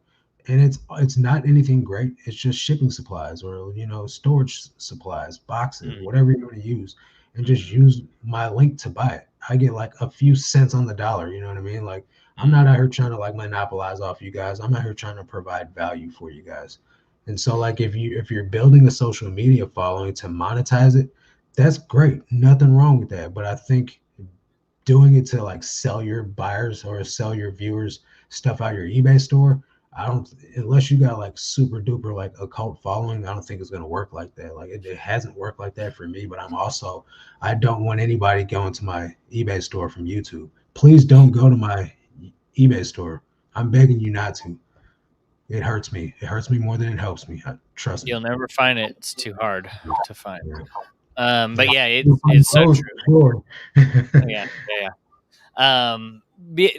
and it's not anything great. It's just shipping supplies or storage supplies, boxes, Mm, whatever you want to use and just mm, use my link to buy it. I get like a few cents on the dollar, you know what I mean? Like I'm mm. not out here trying to like monopolize off you guys. I'm out here trying to provide value for you guys. And so like if you're building a social media following to monetize it, that's great. Nothing wrong with that. But I think doing it to like sell your buyers or sell your viewers stuff out your eBay store, I don't unless you got like super duper like a cult following, I don't think it's gonna work like that. Like it hasn't worked like that for me, but I don't want anybody going to my eBay store from YouTube. Please don't go to my eBay store. I'm begging you not to. It hurts me. It hurts me more than it helps me. Trust You'll me. never find it. It's too hard to find. Yeah. But Yeah. yeah, You'll find it's so those true. for sure. Yeah, yeah,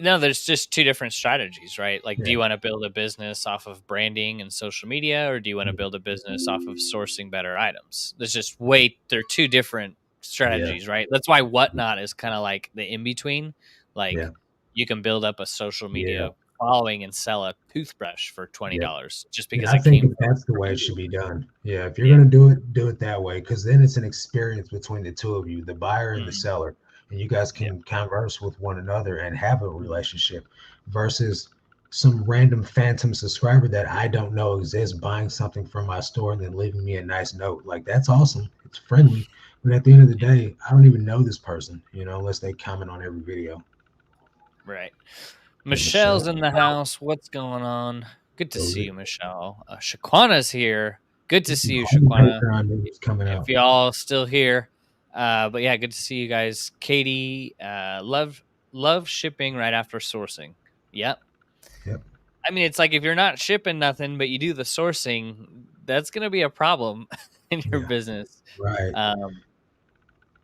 no, there's just two different strategies, right? Like, do Yeah. you want to build a business off of branding and social media, or do you want to build a business off of sourcing better items? They're two different Yeah. strategies, right? That's why Whatnot is kind of like the in between. Yeah. Like, you can build up a social Yeah. media following and sell a toothbrush for Yeah. $20 just And because I it think came that from that's the a way it review. should be done. Yeah, if you're Yeah. gonna do it that way, because then it's an experience between the two of you, the buyer and the Mm, seller, and you guys yeah. can converse with one another and have a Mm, relationship. Versus some random phantom subscriber that I don't know exists buying something from my store and then leaving me a nice note. Like that's awesome. It's friendly. But at the end of the day, I don't even know this person, unless they comment on every video. Right. Yeah, Michelle's Michelle. in the house. What's going on? Good to Those see are you, Michelle. Shaquana's here. Good to some see you, whole Shaquana. background news coming If out. y'all still here. But yeah, good to see you guys. Katie, love shipping right after sourcing. Yep. Yep. I mean, it's like if you're not shipping nothing, but you do the sourcing, that's gonna be a problem in your Yeah. business. Right. Um,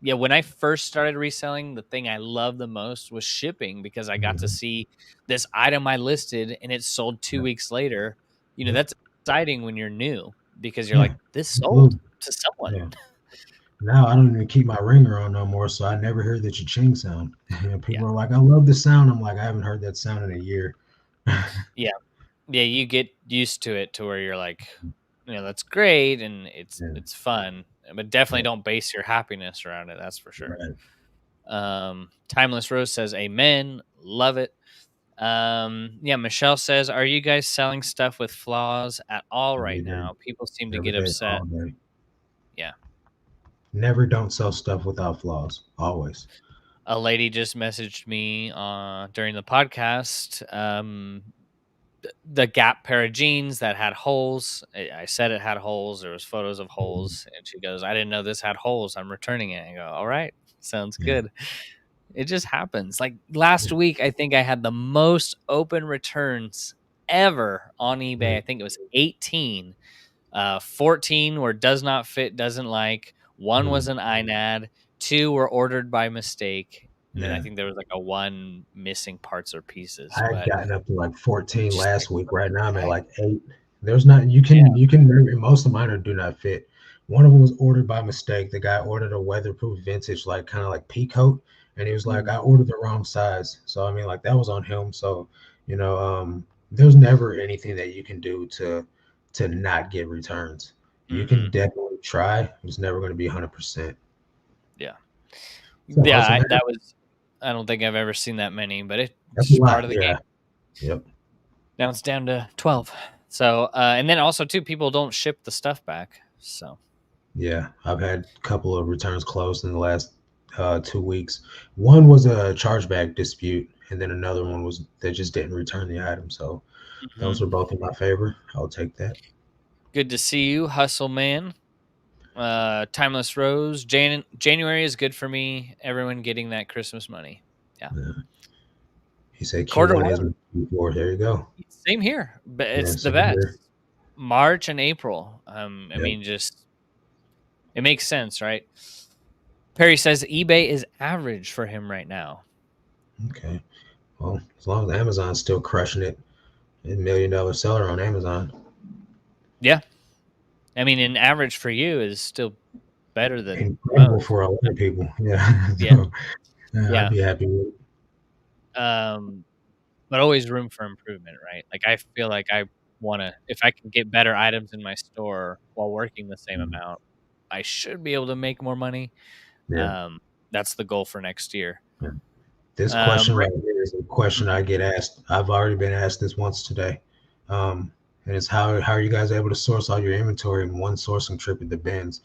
yeah, when I first started reselling, the thing I loved the most was shipping because I got to Mhm. see this item I listed and it sold 2 Yep. weeks later. Yep. That's exciting when you're new because you're Yeah. like, "This sold Absolutely. to someone." Yeah. Now I don't even keep my ringer on no more, so I never hear the cha-ching sound. Yeah. People are like, "I love the sound." I'm like, "I haven't heard that sound in a year." Yeah. Yeah, you get used to it to where you're like, that's great and Yeah. it's fun, but definitely Yeah. don't base your happiness around it, that's for sure. Right. Timeless Rose says, "Amen, love it." Yeah, Michelle says, "Are you guys selling stuff with flaws at all Every right day. now? People seem to Every get day. upset." All day. Yeah. Never don't sell stuff without flaws. Always. A lady just messaged me during the podcast. The Gap pair of jeans that had holes. I said it had holes. There was photos of Mhm. holes, and she goes, "I didn't know this had holes. I'm returning it." I go, "All right, sounds Yeah. good." It just happens. Like last Yeah. week, I think I had the most open returns ever on eBay. Yeah. I think it was 18. 14 were does not fit, doesn't like. One was Mm. an INAD. Two were ordered by mistake. And then I Yeah. think there was like a one missing parts or pieces. I had But gotten up to like 14 just like, last week. what Right the now I'm at heck? like 8. There's not Yeah. you can most of mine are do not fit. One of them was ordered by mistake. The guy ordered a weatherproof vintage, like kind of like pea coat, and he was like, Mm, I ordered the wrong size. So I mean, like that was on him. So you know, there's never anything that you can do to not get returns. You can mhm. definitely try. It's never going to be 100%. Yeah. So Yeah, hustle, man. that was I don't think I've ever seen that many, but it's That's a just part lot. of the game. Yeah. Yep. Now it's down to 12. So, and then also too, people don't ship the stuff back. So, Yeah, I've had a couple of returns closed in the last 2 weeks. One was a chargeback dispute, and then another one was they just didn't return the item. So those mhm. are both in my favor. I'll take that. Good to see you, Hustle Man. Timeless Rose. January is good for me. Everyone getting that Christmas money. Yeah. Yeah. He said Quarter Q1 is one. my Q4. There you go. Same here, but Yeah, it's the same here. best. March and April. I Yep. mean, just it makes sense, right? Perry says eBay is average for him right now. Okay. Well, as long as Amazon's still crushing it, $1 million seller on Amazon. Yeah. I mean, an average for you is still better than Incredible most. for a lot of people. Yeah. Yeah. So I'd Yeah. be happy with it. Um, but always room for improvement, right? Like I feel like I want to, if I can get better items in my store while working the same Mm. amount, I should be able to make more money. Yeah. Um, that's the goal for next year. Yeah. This question Right. right here is a question I Mhm. get asked. I've already been asked this once today. And it's how are you guys able to source all your inventory in one sourcing trip at the bins?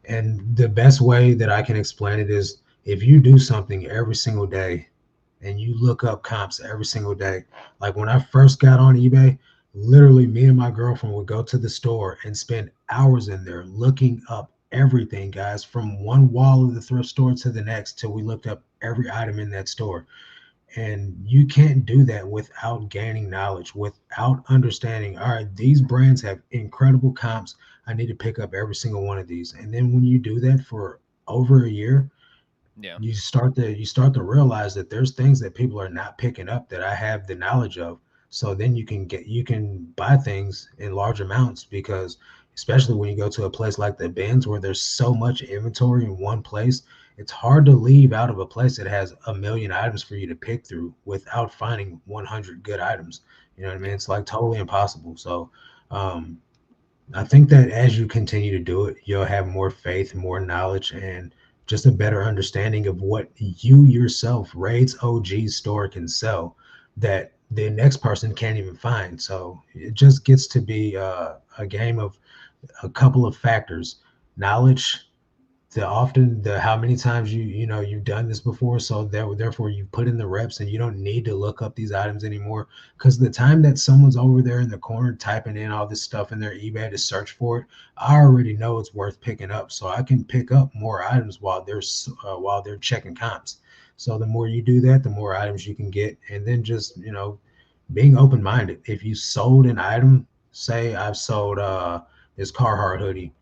And the best way that I can explain it is if you do something every single day and you look up comps every single day. Like when I first got on eBay, literally me and my girlfriend would go to the store and spend hours in there looking up everything, guys, from one wall of the thrift store to the next till we looked up every item in that store. And you can't do that without gaining knowledge, without understanding, all right, these brands have incredible comps. I need to pick up every single one of these. And then when you do that for over a year, Yeah. you start to realize that there's things that people are not picking up that I have the knowledge of. So then you can buy things in large amounts because especially when you go to a place like the bins where there's so much inventory in one place, it's hard to leave out of a place that has a million items for you to pick through without finding 100 good items. You know what I mean? Yeah. It's like totally impossible. So um, I think that as you continue to do it, you'll have more faith, more knowledge, and just a better understanding of what you yourself, Raids OG store can sell that the next person can't even find. So it just gets to be a game of a couple of factors: knowledge, the how many times you've done this before, so therefore you put in the reps and you don't need to look up these items anymore, because the time that someone's over there in the corner typing in all this stuff in their eBay to search for it, I already know it's worth picking up, so I can pick up more items while they're checking comps. So the more you do that, the more items you can get. And then just being open-minded. If you sold an item, say I've sold this Carhartt hoodie,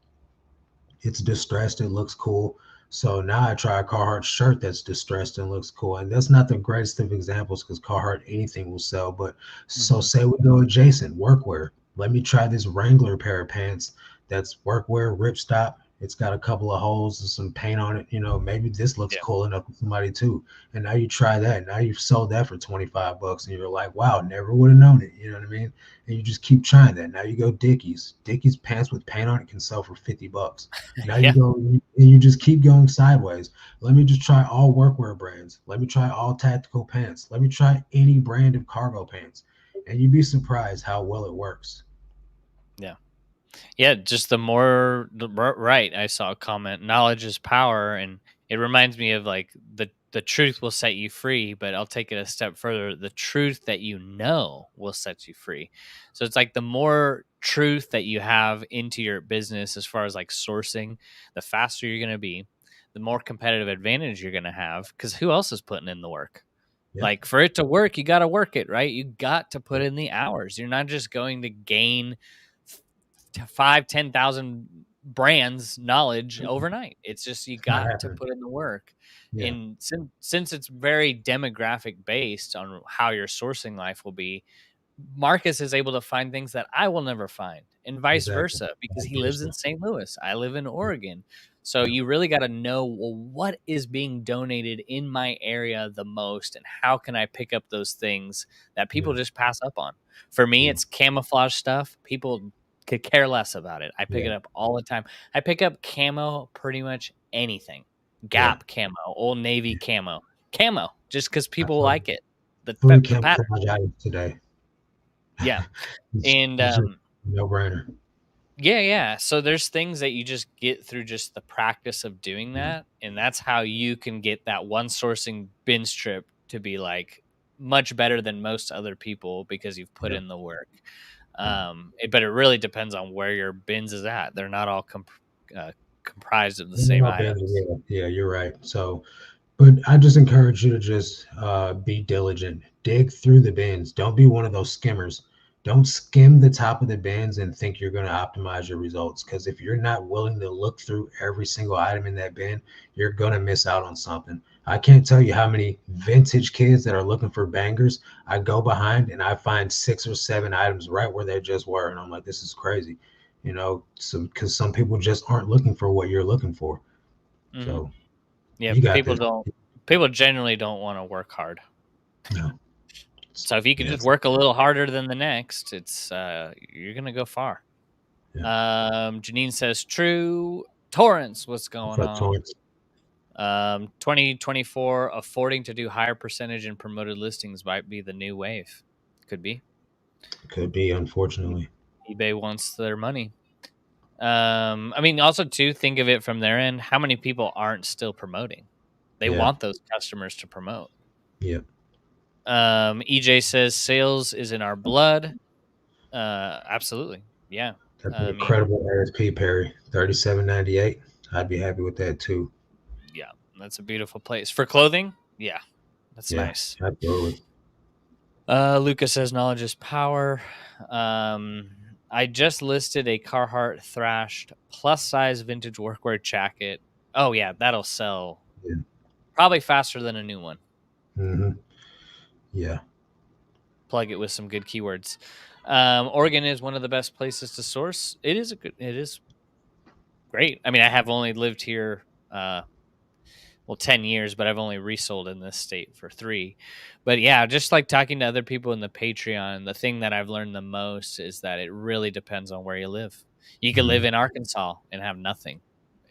it's distressed, it looks cool. So now I try a Carhartt shirt that's distressed and looks cool. And that's not the greatest of examples because Carhartt anything will sell. But so Mhm. say we go adjacent, workwear. Let me try this Wrangler pair of pants that's workwear, ripstop. It's got a couple of holes and some paint on it. Maybe this looks Yeah. cool enough for somebody too. And now you try that. Now you've sold that for 25 bucks and you're like, wow, never would have known it. You know what I mean? And you just keep trying that. Now you go Dickies. Dickies pants with paint on it can sell for 50 bucks. Now you Yeah. go and you just keep going sideways. Let me just try all workwear brands. Let me try all tactical pants. Let me try any brand of cargo pants. And you'd be surprised how well it works. Yeah. Yeah, just right. I saw a comment. Knowledge is power, and it reminds me of like the truth will set you free. But I'll take it a step further. The truth that you know will set you free. So it's like the more truth that you have into your business, as far as like sourcing, the faster you're going to be, the more competitive advantage you're going to have. Because who else is putting in the work? Yep. Like for it to work, you got to work it, right? You got to put Yep. in the hours. You're not just going to gain to 5, 10,000 brands knowledge overnight. It's just you Not got to happening. put in the work. Yeah. And since it's very demographic based on how your sourcing life will be, Marcus is able to find things that I will never find, and vice Exactly. versa, because Vice he lives in versa. St. Louis. I live in Yep. Oregon. So Yep. you really got to know, well, what is being donated in my area the most, and how can I pick up those things that people Yeah. just pass up on? For me, Yeah. it's camouflage stuff. People could care less about it. I pick Yeah. it up all the time. I pick up camo pretty much anything. Yeah. Gap camo, Old Navy camo, just because I people saw like it. three The pattern. camouflage items today. Yeah. And It's just no brainer. yeah, yeah. So there's things that you just get through just the practice of doing Yeah. that, and that's how you can get that one sourcing bin strip to be like much better than most other people because you've put Yeah. in the work. Yeah. But it really depends on where your bins is at. They're not all uh, comprised of the They're same all bins. items. Yeah. Yeah. You're right. So, but I just encourage you to just be diligent. Dig through the bins. Don't be one of those skimmers. Don't skim the top of the bins and think you're going to optimize your results. Because if you're not willing to look through every single item in that bin, you're going to miss out on something. I can't tell you how many vintage kids that are looking for bangers. I go behind and I find 6 or 7 items right where they just were. And I'm like, this is crazy. Because some people just aren't looking for what you're looking for. Hmm. So Yeah, you got this. people generally don't want to work hard. No. So if you can just Yes. work a little harder than the next, it's you're gonna go far. Yeah. Janine says, "True." Torrance, what's What's going up, on? Torrance? 2024, affording to do higher percentage in promoted listings might be the new wave. Could be. Could be, E- unfortunately. eBay wants their money. I mean, also too, think of it from their end. How many people aren't still promoting? They Yeah. want those customers to promote. Yeah. EJ says sales is in our blood. Absolutely. Yeah. That's an I mean, incredible ASP, Perry. 37.98. I'd be happy with that too. yeah, that's a beautiful place for clothing. Yeah, that's Yeah. nice. Absolutely. Lucas says knowledge is power. Um, I just listed a Carhartt thrashed plus size vintage workwear jacket. Oh yeah, that'll sell Yeah. probably faster than a new one. Hmm. Yeah. Plug it with some good keywords. Oregon is one of the best places to source. It is great. I mean, I have only lived here well 10 years, but I've only resold in this state for 3. But yeah, just like talking to other people in the Patreon, the thing that I've learned the most is that it really depends on where you live. You could live Hmm. in Arkansas and have nothing,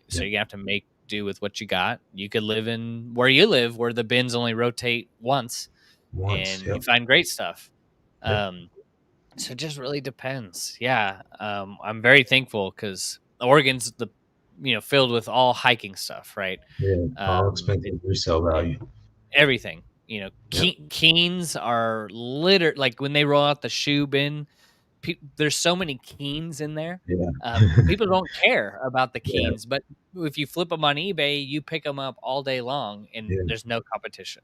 so Yeah. you have to make do with what you got. You could live in where you live, where the bins only rotate once, Once. and you Yep. find great stuff. Yep. Um, so it just really depends. Yeah, I'm very thankful because Oregon's filled with all hiking stuff, right? Yeah. All It, expensive resale it value. everything. Yep. Keens are littered. Like when they roll out the shoe bin, there's so many Keens in there. Yeah. People don't care about the Yeah. Keens, but if you flip them on eBay, you pick them up all day long, and Yeah. there's no competition.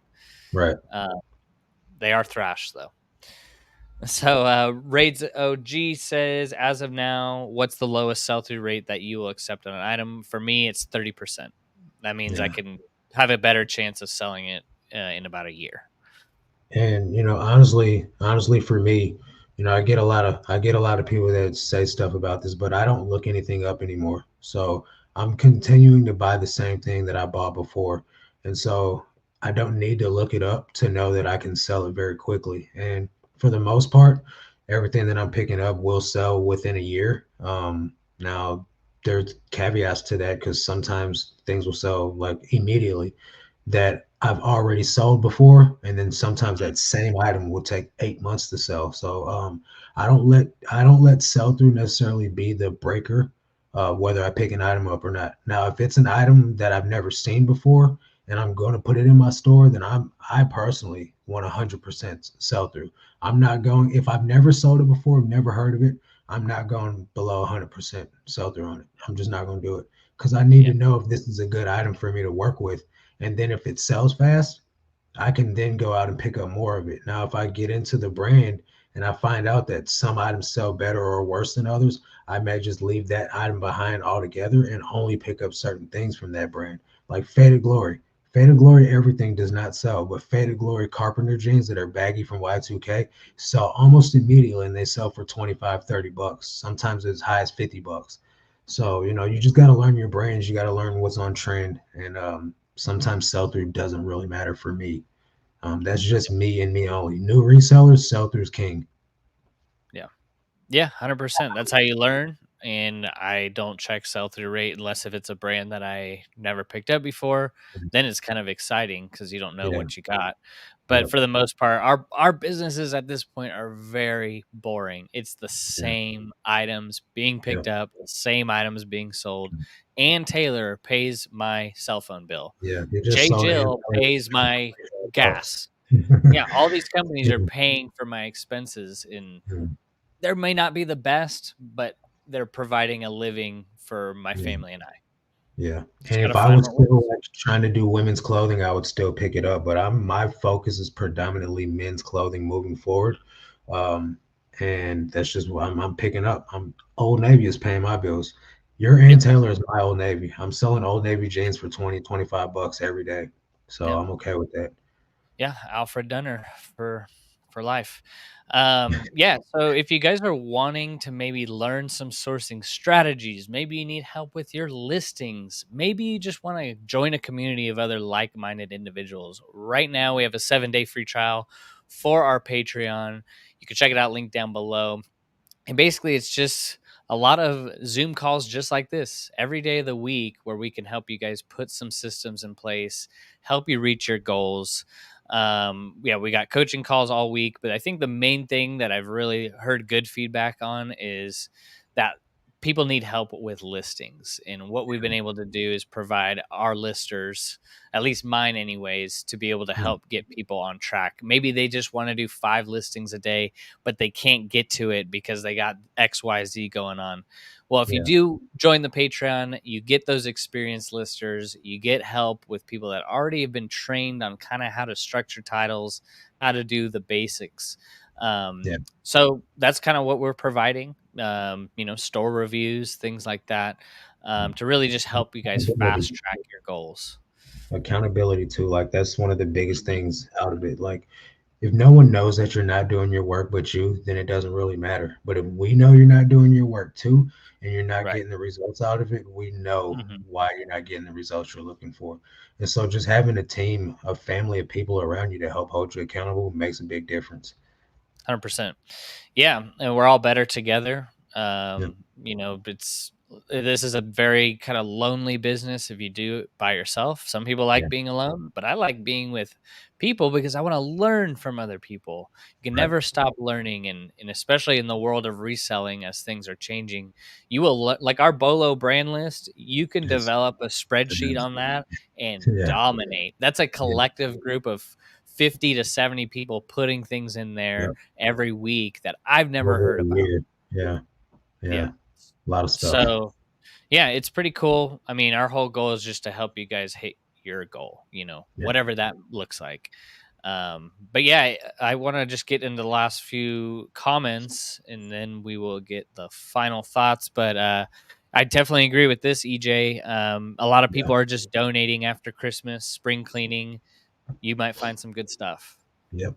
Right. Uh, they are thrash, though. So, Raids OG says, as of now, what's the lowest sell through rate that you will accept on an item? For me, it's 30%. That means I Yeah. can have a better chance of selling it in about a year. And honestly, for me, I get a lot of people that say stuff about this, but I don't look anything up anymore. So I'm continuing to buy the same thing that I bought before, and so I don't need to look it up to know that I can sell it very quickly. And for the most part, everything that I'm picking up will sell within a year. Now there's caveats to that because sometimes things will sell like immediately that I've already sold before, and then sometimes Mhm. that same item will take 8 months to sell. So I don't let sell through necessarily be the breaker, whether I pick an item up or not. Now, if it's an item that I've never seen before and I'm going to put it in my store, then I personally want 100% sell through. I'm not going if I've never sold it before, never heard of it. I'm not going below 100% sell through on it. I'm just not going to do it because I need Yeah. to know if this is a good item for me to work with, and then if it sells fast, I can then go out and pick up more of it. Now, if I get into the brand and I find out that some items sell better or worse than others, I may just leave that item behind altogether and only pick up certain things from that brand. Like Faded Glory. Faded Glory, everything does not sell, but Faded Glory carpenter jeans that are baggy from Y2K sell almost immediately, and they sell for 25, $30, sometimes as high as $50. Yeah. So, you just got to learn your brands. You got to learn what's on trend. And sometimes sell through doesn't really matter for me. That's just me and me only. New resellers, sell through's king. Yeah. Yeah, 100%. That's how you learn. And I don't check sell through rate unless if it's a brand that I never picked up before. Then it's kind of exciting because you don't know Yeah, what you got. But yeah, for the most part, our businesses at this point are very boring. It's the yeah, same items being yeah, picked up, the same items being sold. And Taylor pays my cell phone bill. yeah. You just J. saw Ann Jill pays my bucks. gas. Yeah, all these companies are paying for my expenses in there may not be the best, but they're providing a living for my Yeah, family and I. yeah. Just And gotta if I find was what still works. like trying to do women's clothing, I would still pick it up. But my focus is predominantly men's clothing moving forward. Um, and that's just what I'm picking up. Old Navy is paying my bills. Your Ann Yep, Taylor is my Old Navy. I'm selling Old Navy jeans for 20, $25 every day. So yep. I'm okay with that. Yeah, Alfred Dunner for life. Yeah, so if you guys are wanting to maybe learn some sourcing strategies, maybe you need help with your listings, maybe you just want to join a community of other like-minded individuals. Right now we have a 7-day free trial for our Patreon. You can check it out, link down below. And basically, it's just a lot of Zoom calls just like this every day of the week where we can help you guys put some systems in place, help you reach your goals. Yeah, we got coaching calls all week, but I think the main thing that I've really heard good feedback on is that people need help with listings. And what we've been able to do is provide our listers, at least mine, anyways, to be able to Mm, help get people on track. Maybe they just want to do 5 listings a day but they can't get to it because they got XYZ going on. Well, if you yeah, do join the Patreon, you get those experienced listers, you get help with people that already have been trained on kind of how to structure titles, how to do the basics. yeah. So that's kind of what we're providing, store reviews, things like that, to really just help you guys Accountability. fast track your goals. Accountability too. Like that's one of the biggest things out of it. Like if no one knows that you're not doing your work but you, then it doesn't really matter. But if we know you're not doing your work too and you're not Right. getting the results out of it, we know Mhm. why you're not getting the results you're looking for. And so just having a team, a family of people around you to help hold you accountable makes a big difference. 100%. Yeah, and we're all better together. Yeah. It's this is a very kind of lonely business if you do it by yourself. Some people like Yeah. being alone, but I like being with people because I want to learn from other people. You can Right. never stop learning, and especially in the world of reselling as things are changing, you will like our Bolo brand list. You can Yes. develop a It spreadsheet is. on that and Yeah. dominate. That's a Yeah. collective group of 50 to 70 people putting things in Yeah. there every week that I've never Over heard a about. year. Yeah. Yeah. Yeah. A lot of stuff. So yeah, it's pretty cool. I mean, our whole goal is just to help you guys hit your goal, Yeah. whatever that looks like. But yeah, I want to just get into the last few comments and then we will get the final thoughts. But I definitely agree with this, EJ. A lot of Yeah. people are just donating after Christmas, spring cleaning. You might find some good stuff. Yep.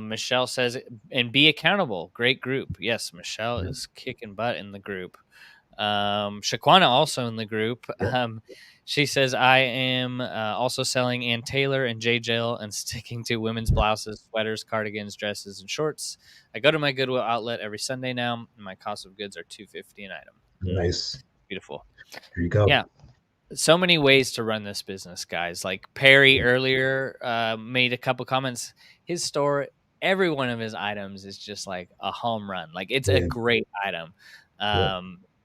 Michelle says, and be accountable. Great group. Yes, Michelle Yep. is kicking butt in the group. Shaquana also in the group. Yep. She says, I am also selling Ann Taylor and J Jill and sticking to women's blouses, sweaters, cardigans, dresses, and shorts. I go to my Goodwill outlet every Sunday now, and my cost of goods are $250 an item. Nice. Beautiful. Here you go. Yeah, so many ways to run this business, guys. Like Perry earlier made a couple comments. His store, every one of his items is just like a home run. Like it's a Yeah. great item. Yep.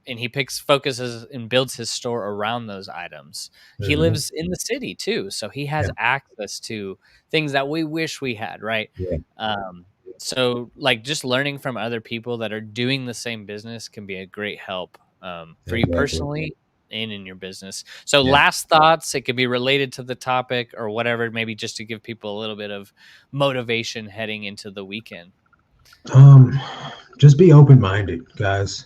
And he focuses and builds his store around those items. He Hmm. lives in the city too, so he has Yeah. access to things that we wish we had, right? Yeah. Um, so like just learning from other people that are doing the same business can be a great help for you Exactly. personally and in your business. So Yeah. last thoughts, it could be related to the topic or whatever, maybe just to give people a little bit of motivation heading into the weekend. Um, just be open minded, guys.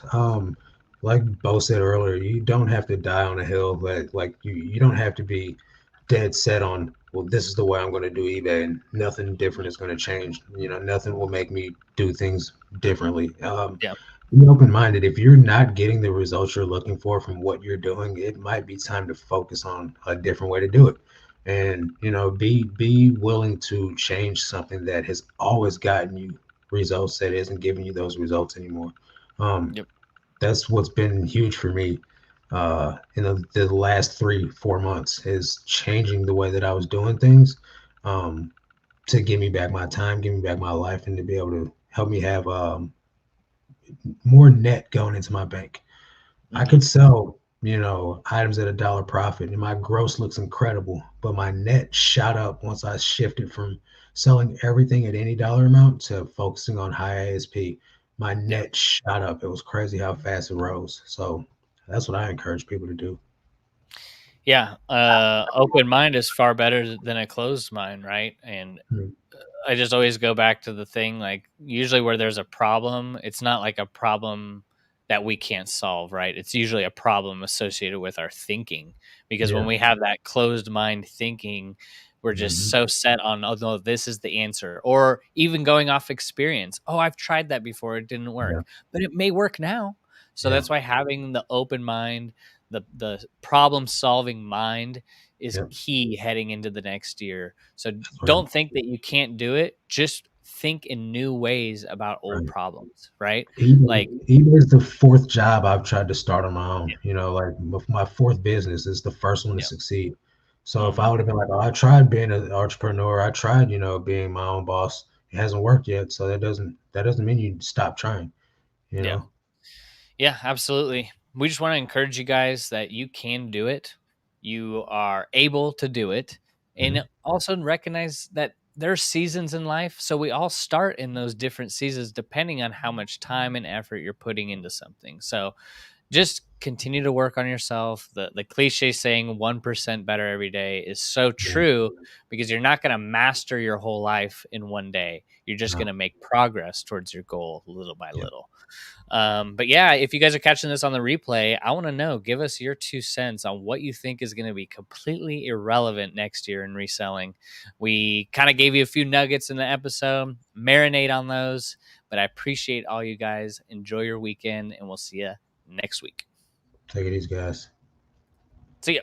Like Bo said earlier, you don't have to die on a hill. Like you don't have to be dead set on, well, this is the way I'm going to do eBay, and nothing different is going to change. Nothing will make me do things differently. Yeah. Be open minded. If you're not getting the results you're looking for from what you're doing, it might be time to focus on a different way to do it. And be willing to change something that has always gotten you results that isn't giving you those results anymore. Um, Yep. that's what's been huge for me in the last 3 4 months is changing the way that I was doing things um, to give me back my time, give me back my life, and to be able to help me have more net going into my bank. I Hmm. could sell, items at a dollar profit, and my gross looks incredible, but my net shot up once I shifted from selling everything at any dollar amount to focusing on high ASP. My Yeah. net shot up. It was crazy how fast it rose. So that's what I encourage people to do. Yeah. Open mind is far better than a closed mind, right? And Mm. I just always go back to the thing like usually where there's a problem, it's not like a problem that we can't solve, right? It's usually a problem associated with our thinking because when Yeah. we have that closed mind thinking, we're just Hmm. so set on, oh no, this is the answer, or even going off experience. Oh, I've tried that before, it didn't Yeah. work, but it may work now. So Yeah. that's why having the open mind, the problem solving mind is Yeah. key heading into the next year. So Right. don't think that you can't do it. Just think in new ways about old Right. problems, right? Like, Even is the fourth job I've tried to start on my own. Like my fourth business is the first one to yeah, succeed. So if I hmm, would have been like, oh, I tried being an entrepreneur, I tried, being my own boss. It hasn't worked yet. So that doesn't mean you stop trying, you yeah, know? yeah, absolutely. We just want to encourage you guys that you can do it. You are able to do it, and Mhm. also recognize that there's seasons in life. So we all start in those different seasons depending on how much time and effort you're putting into something. So just continue to work on yourself. The cliche saying 1% better every day is so Yeah. true because you're not going to master your whole life in one day. You're just going No. to make progress towards your goal little by Yeah. little. But yeah, if you guys are catching this on the replay, I want to know, give us your 2 cents on what you think is going to be completely irrelevant next year in reselling. We kind of gave you a few nuggets in the episode, marinate on those, but I appreciate all you guys. Enjoy your weekend, and we'll see you next week. Take it easy, guys. See ya.